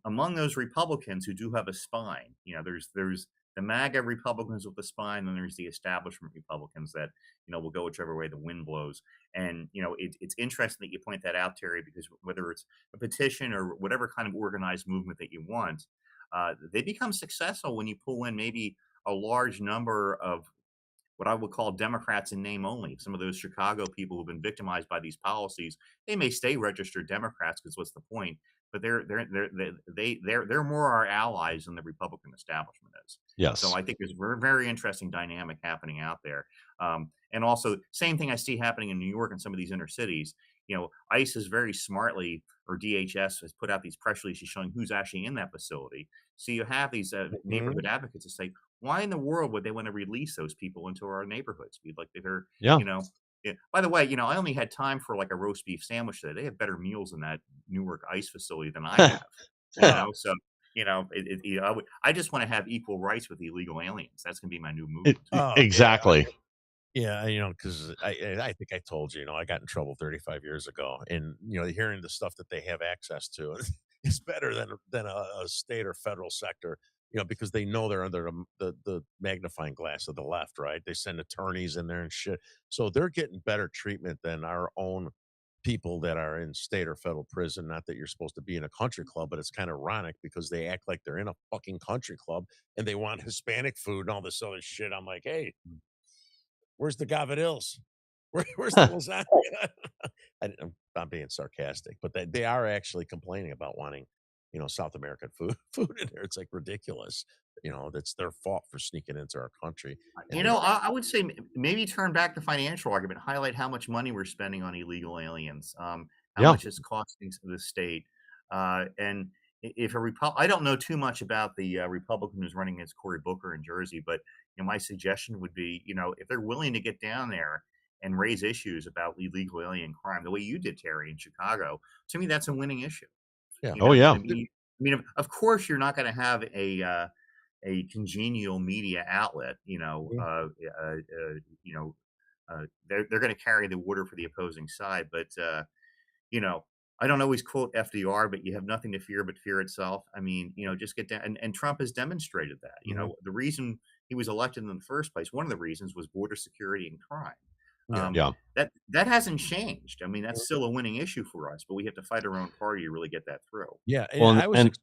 among those Republicans who do have a spine. There's the MAGA Republicans with the spine, and there's the establishment Republicans that will go whichever way the wind blows. And it's interesting that you point that out, Terry, because whether it's a petition or whatever kind of organized movement that you want, they become successful when you pull in maybe a large number of what I would call Democrats in name only. Some of those Chicago people who've been victimized by these policies, they may stay registered Democrats because what's the point? But they're more our allies than the Republican establishment is. Yes. So I think there's a very interesting dynamic happening out there. And also, same thing I see happening in New York and some of these inner cities. ICE is very smartly, or DHS has put out these press releases showing who's actually in that facility. So you have these neighborhood advocates that say, why in the world would they want to release those people into our neighborhoods? They're, Yeah. By the way, I only had time for like a roast beef sandwich today. They have better meals in that Newark ICE facility than I have. So I just want to have equal rights with illegal aliens. That's gonna be my new movement. Exactly. Yeah, because I think I told you, I got in trouble 35 years ago, and hearing the stuff that they have access to is better than a state or federal sector, because they know they're under the magnifying glass of the left, right? They send attorneys in there and shit, so they're getting better treatment than our own people that are in state or federal prison. Not that you're supposed to be in a country club, but it's kind of ironic because they act like they're in a fucking country club and they want Hispanic food and all this other shit. I'm like, hey, where's the gavadils? Where's the lasagna? I'm being sarcastic, but they are actually complaining about wanting, South American food in there. It's like ridiculous. That's their fault for sneaking into our country. I would say maybe turn back the financial argument, highlight how much money we're spending on illegal aliens, how much it's costing the state. And if I don't know too much about the Republican who's running against Cory Booker in Jersey, but my suggestion would be, if they're willing to get down there and raise issues about illegal alien crime, the way you did, Terry, in Chicago, to me, that's a winning issue. Yeah. Yeah. I mean, of course, you're not going to have a congenial media outlet. They're going to carry the water for the opposing side, but I don't always quote FDR, but you have nothing to fear but fear itself. I mean, just get down. And Trump has demonstrated that. The reason he was elected in the first place, one of the reasons was border security and crime. That hasn't changed. I mean, that's still a winning issue for us, but we have to fight our own party to really get that through. Yeah. I was excited.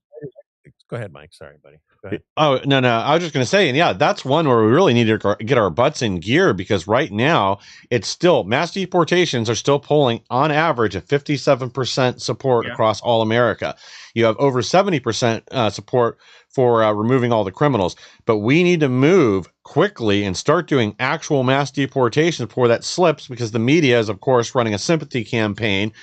Go ahead, Mike. Sorry, buddy. Go ahead. Oh, no. I was just going to say, and yeah, that's one where we really need to get our butts in gear, because right now it's still mass deportations are still polling on average at 57% support across all America. You have over 70% support for removing all the criminals, but we need to move quickly and start doing actual mass deportations before that slips, because the media is, of course, running a sympathy campaign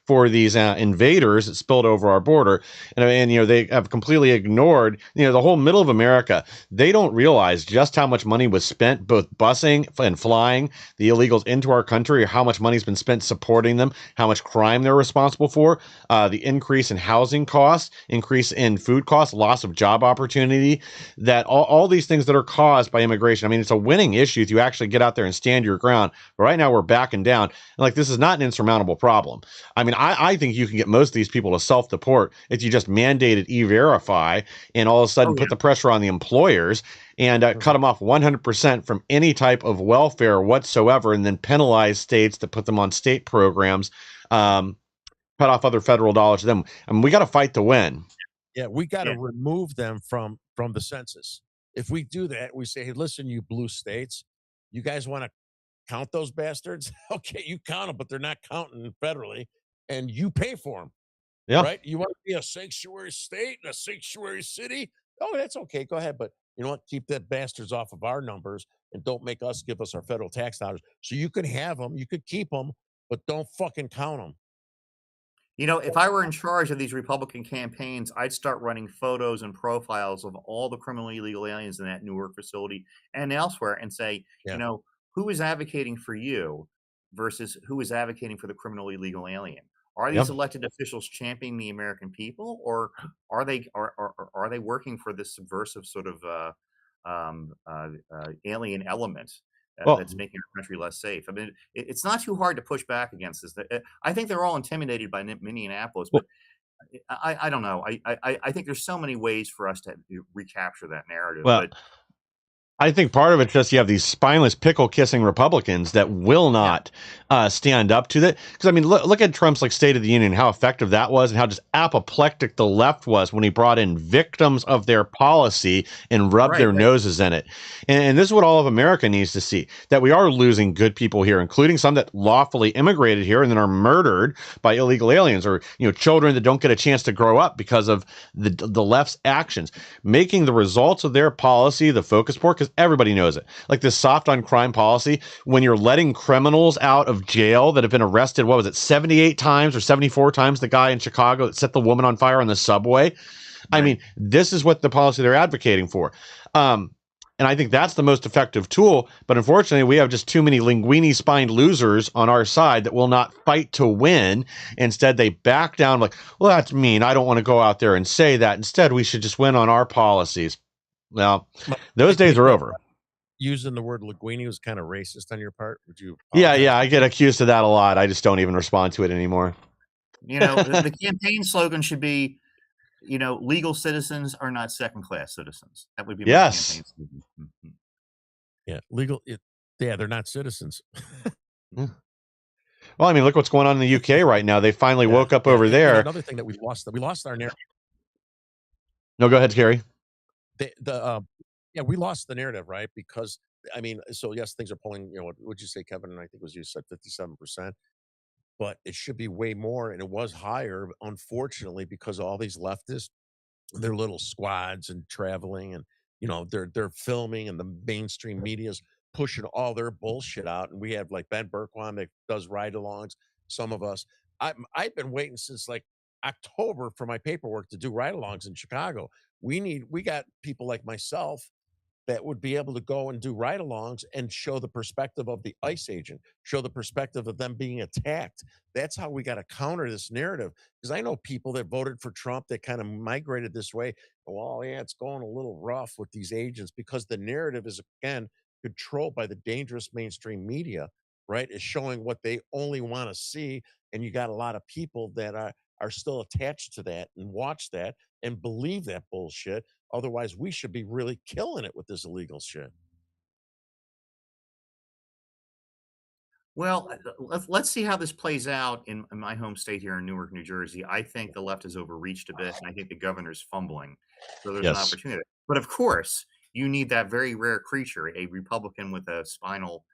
for these invaders that spilled over our border. And they have completely ignored, the whole middle of America. They don't realize just how much money was spent both busing and flying the illegals into our country, or how much money's been spent supporting them, how much crime they're responsible for, the increase in housing costs, increase in food costs, loss of job opportunity, that all these things that are caused by immigration. I mean, it's a winning issue if you actually get out there and stand your ground. But right now we're backing down. And this is not an insurmountable problem. I mean, I think you can get most of these people to self-deport if you just mandated E-Verify and all of a sudden put the pressure on the employers and cut them off 100% from any type of welfare whatsoever, and then penalize states that put them on state programs, cut off other federal dollars to them. I mean, we got to fight to win. Yeah, we got to remove them from the census. If we do that, we say, hey, listen, you blue states, you guys want to count those bastards. Okay, you count them, but they're not counting federally, and you pay for them. Yeah. Right? You want to be a sanctuary state and a sanctuary city? Oh, that's okay. Go ahead. But you know what? Keep that bastards off of our numbers and don't make us give us our federal tax dollars. So you can have them, you could keep them, but don't fucking count them. You know, if I were in charge of these Republican campaigns, I'd start running photos and profiles of all the criminally illegal aliens in that Newark facility and elsewhere and say, you know, who is advocating for you versus who is advocating for the criminally illegal alien? Are these elected officials championing the American people, or are they working for this subversive sort of alien element that's making our country less safe? I mean, it's not too hard to push back against this. I think they're all intimidated by Minneapolis, but I don't know. I think there's so many ways for us to recapture that narrative. Well, but I think part of it's just you have these spineless pickle kissing Republicans that will not stand up to that. Because I mean, look at Trump's like State of the Union, how effective that was, and how just apoplectic the left was when he brought in victims of their policy and rubbed their noses in it. And this is what all of America needs to see, that we are losing good people here, including some that lawfully immigrated here and then are murdered by illegal aliens, or children that don't get a chance to grow up because of the left's actions, making the results of their policy the focus point. Everybody knows it. Like this soft on crime policy, when you're letting criminals out of jail that have been arrested, 78 times or 74 times, the guy in Chicago that set the woman on fire on the subway. I mean, this is what the policy they're advocating for. And I think that's the most effective tool. But unfortunately, we have just too many linguini-spined losers on our side that will not fight to win. Instead, they back down like, well, that's mean. I don't want to go out there and say that. Instead, we should just win on our policies. Well, those days are over. Using the word linguini was kind of racist on your part. Would you? Yeah, I get accused of that a lot. I just don't even respond to it anymore. The campaign slogan should be, legal citizens are not second-class citizens. That would be my campaign slogan. Yeah, legal. They're not citizens. Well, I mean, look what's going on in the UK right now. They finally woke up over there. Another thing that we lost our narrative. No, go ahead, Kerry. We lost the narrative, right? Because I mean, so yes, things are pulling. What would you say, Kevin? And I think you said 57%, but it should be way more, and it was higher, unfortunately, because all these leftists, their little squads and traveling, and they're filming, and the mainstream media's pushing all their bullshit out, and we have like Ben Bergquam that does ride-alongs. Some of us, I've been waiting since like October for my paperwork to do ride-alongs in Chicago. We got people like myself that would be able to go and do ride-alongs and show the perspective of the ICE agent, show the perspective of them being attacked. That's how we got to counter this narrative. Because I know people that voted for Trump that kind of migrated this way. Well, yeah, it's going a little rough with these agents because the narrative is, again, controlled by the dangerous mainstream media, right? Is showing what they only want to see. And you got a lot of people that are still attached to that and watch that and believe that bullshit. Otherwise, we should be really killing it with this illegal shit. Well, let's see how this plays out in my home state here in Newark, New Jersey. I think the left has overreached a bit, and I think the governor's fumbling. So there's an opportunity. But of course, you need that very rare creature, a Republican with a spinal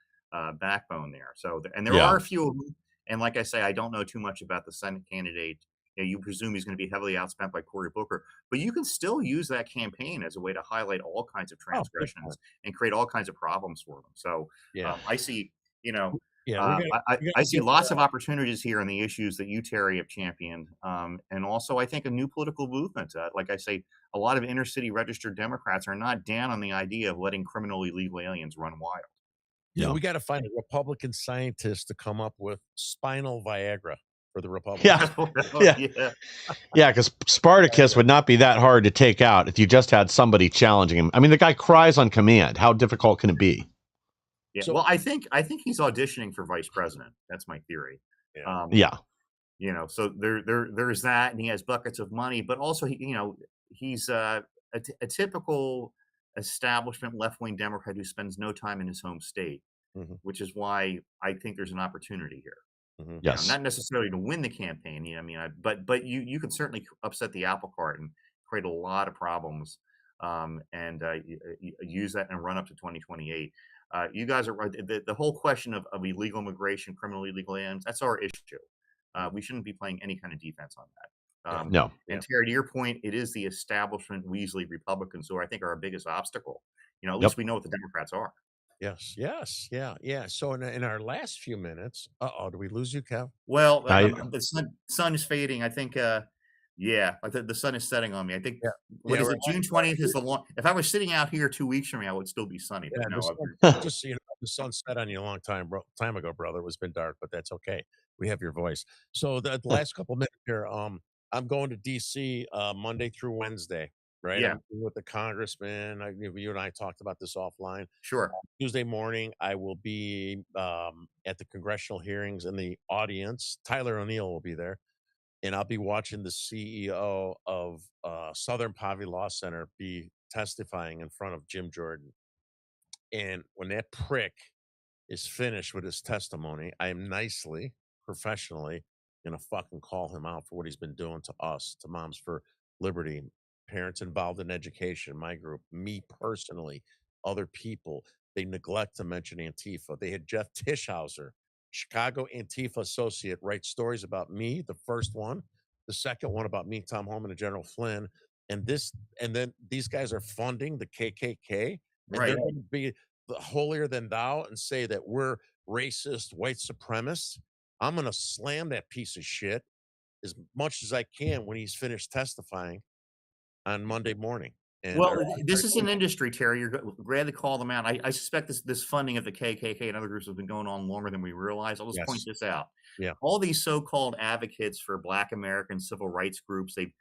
backbone there. So, and there are a few of them. And like I say, I don't know too much about the Senate candidate. You presume he's going to be heavily outspent by Cory Booker, but you can still use that campaign as a way to highlight all kinds of transgressions and create all kinds of problems for them. So I see, I see lots of opportunities here in the issues that you, Terry, have championed. And also, I think a new political movement. Like I say, a lot of inner city registered Democrats are not down on the idea of letting criminally illegal aliens run wild. Yeah, we got to find a Republican scientist to come up with spinal Viagra for the Republicans. Yeah, because Spartacus would not be that hard to take out if you just had somebody challenging him. I mean, the guy cries on command. How difficult can it be? Yeah, well, I think he's auditioning for vice president. That's my theory. So there's that, and he has buckets of money, but also he's a typical establishment left-wing Democrat who spends no time in his home state, which is why I think there's an opportunity here. Yes, not necessarily to win the campaign. But you can certainly upset the apple cart and create a lot of problems and use that and run up to 2028. You guys are right. The whole question of illegal immigration, criminal illegal aliens, that's our issue. We shouldn't be playing any kind of defense on that. No. And Terry, to your point, it is the establishment Weasley Republicans who I think are our biggest obstacle. At Yep. least we know what the Democrats are. Yes, yes, yeah. So in our last few minutes, do we lose you, Kev? Well, I- the sun is fading. I think, the sun is setting on me. I think, Yeah. what Yeah, is we're it? June 20th is the long. If I was sitting out here 2 weeks from now, it would still be sunny. But Yeah, no, just so you know, the sun set on you a long time ago, brother. It's been dark, but that's okay. We have your voice. So the last couple minutes here, I'm going to DC Monday through Wednesday, right? Yeah. I'm meeting with the congressman. You and I talked about this offline. sure. Tuesday morning, I will be at the congressional hearings in the audience. Tyler O'Neill will be there, and I'll be watching the CEO of Southern Poverty Law Center be testifying in front of Jim Jordan. And when that prick is finished with his testimony, I am nicely, professionally gonna fucking call him out for what he's been doing to us, to Moms for Liberty, parents involved in education, my group, me personally, other people. They neglect to mention Antifa. They had Jeff Tischhauser, Chicago Antifa associate, write stories about me, the first one, the second one about me, Tom Holman, and General Flynn. And then these guys are funding the KKK, and Right. they're going to be the holier than thou and say that we're racist, white supremacists. I'm going to slam that piece of shit as much as I can when he's finished testifying on Monday morning. And Well, this is an industry, Terry. You're glad to call them out. I suspect this funding of the KKK and other groups has been going on longer than we realize. I'll just point Yes. this out. Yeah. All these so-called advocates for Black American civil rights groups, they've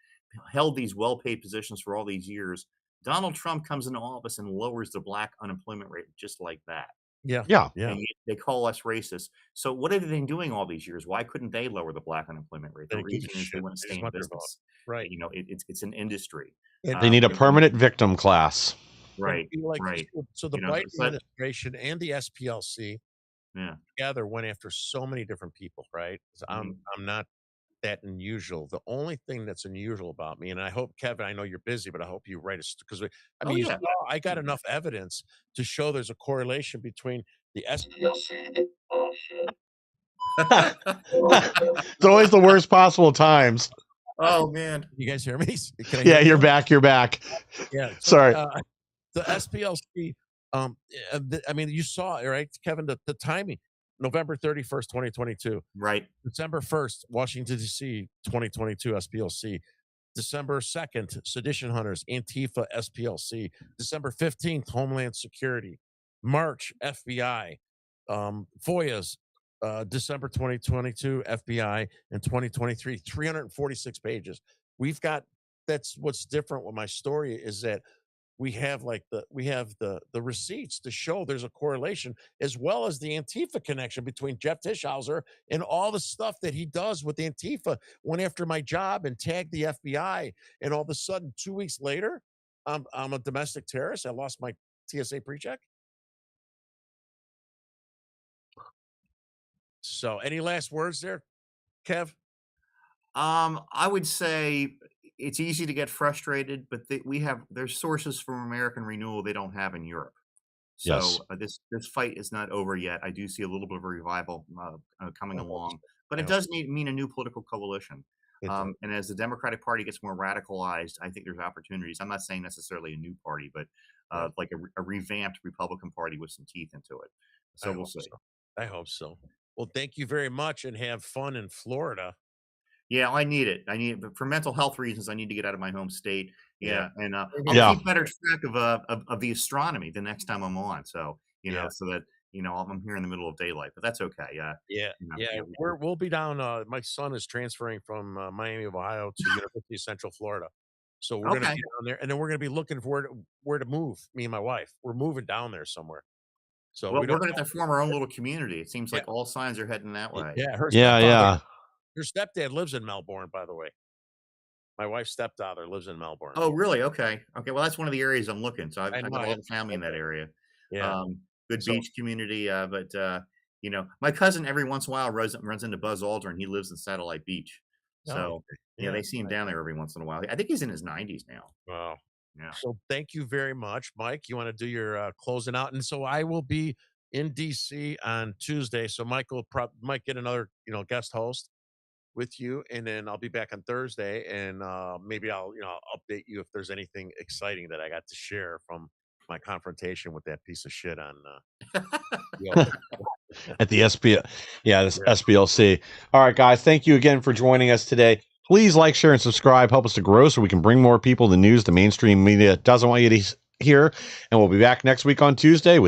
held these well-paid positions for all these years. Donald Trump comes into office and lowers the Black unemployment rate just like that. Yeah. Yeah. And yet they call us racist. So what have they been doing all these years? Why couldn't they lower the Black unemployment rate? They The don't give a reason is they shit. want to They stay just in want their business. Right. It's an industry. They need a Um, permanent victim class. Right. Right. So the You know, Biden so that- administration and the SPLC Yeah. together went after so many different people, right? So I'm not that unusual. The only thing that's unusual about me, and I hope, Kevin, I know you're busy, but I hope you write us because Oh, you yeah. saw I got enough evidence to show there's a correlation between the SPLC. It's always the worst possible times. Oh man. You guys hear me? Can I Yeah, hear you're you? back. You're back. Yeah. Sorry. The SPLC. You saw it, right, Kevin? The timing. November 31st, 2022. Right. December 1st, Washington, D.C., 2022, SPLC. December 2nd, Sedition Hunters, Antifa, SPLC. December 15th, Homeland Security. March, FBI. FOIAs, December 2022, FBI. And 2023, 346 pages. That's what's different with my story is that we have the receipts to show there's a correlation, as well as the Antifa connection between Jeff Tischhauser and all the stuff that he does with Antifa. Went after my job and tagged the FBI, and all of a sudden, 2 weeks later, I'm a domestic terrorist. I lost my TSA pre-check. So, any last words there, Kev? I would say it's easy to get frustrated, but there's sources from American Renewal they don't have in Europe. So Yes. This fight is not over yet. I do see a little bit of a revival coming I hope along, so. but I it hope does mean a new political coalition. It does. And as the Democratic Party gets more radicalized, I think there's opportunities. I'm not saying necessarily a new party, but like a revamped Republican Party with some teeth into it. So I we'll hope see. so. I hope so. Well, thank you very much, and have fun in Florida. Yeah, I need it. But for mental health reasons. I need to get out of my home state. Yeah, and I'll Yeah. keep better track of the astronomy the next time I'm on. So so that I'm here in the middle of daylight. But that's okay. Yeah, you know, we'll be down. My son is transferring from Miami of Ohio to University of Central Florida, so we're going to Okay. be down there, and then we're going to be looking for where to move. Me and my wife, we're moving down there somewhere. So Well, we we're don't. going to form our own little community. It seems like Yeah. all signs are heading that way. Yeah, her Yeah, stepfather- yeah. Her stepdad lives in Melbourne, by the way. My wife's stepfather lives in Melbourne. Oh, really? Okay. Okay. Well, that's one of the areas I'm looking. So I've I got know, a I- lot of family in that area. yeah. Good So- beach community. But my cousin every once in a while runs into Buzz Aldrin. He lives in Satellite Beach. Oh, So okay. they see him down there every once in a while. I think he's in his 90s now. Wow. Yeah. So thank you very much, Mike. You want to do your closing out? And so I will be in DC on Tuesday. So Mike will might get another, guest host with you, and then I'll be back on Thursday, and maybe I'll, update you if there's anything exciting that I got to share from my confrontation with that piece of shit on at the SPL. Yeah, this SPLC. All right, guys. Thank you again for joining us today. Please like, share, and subscribe. Help us to grow so we can bring more people the news the mainstream media doesn't want you to hear. And we'll be back next week on Tuesday with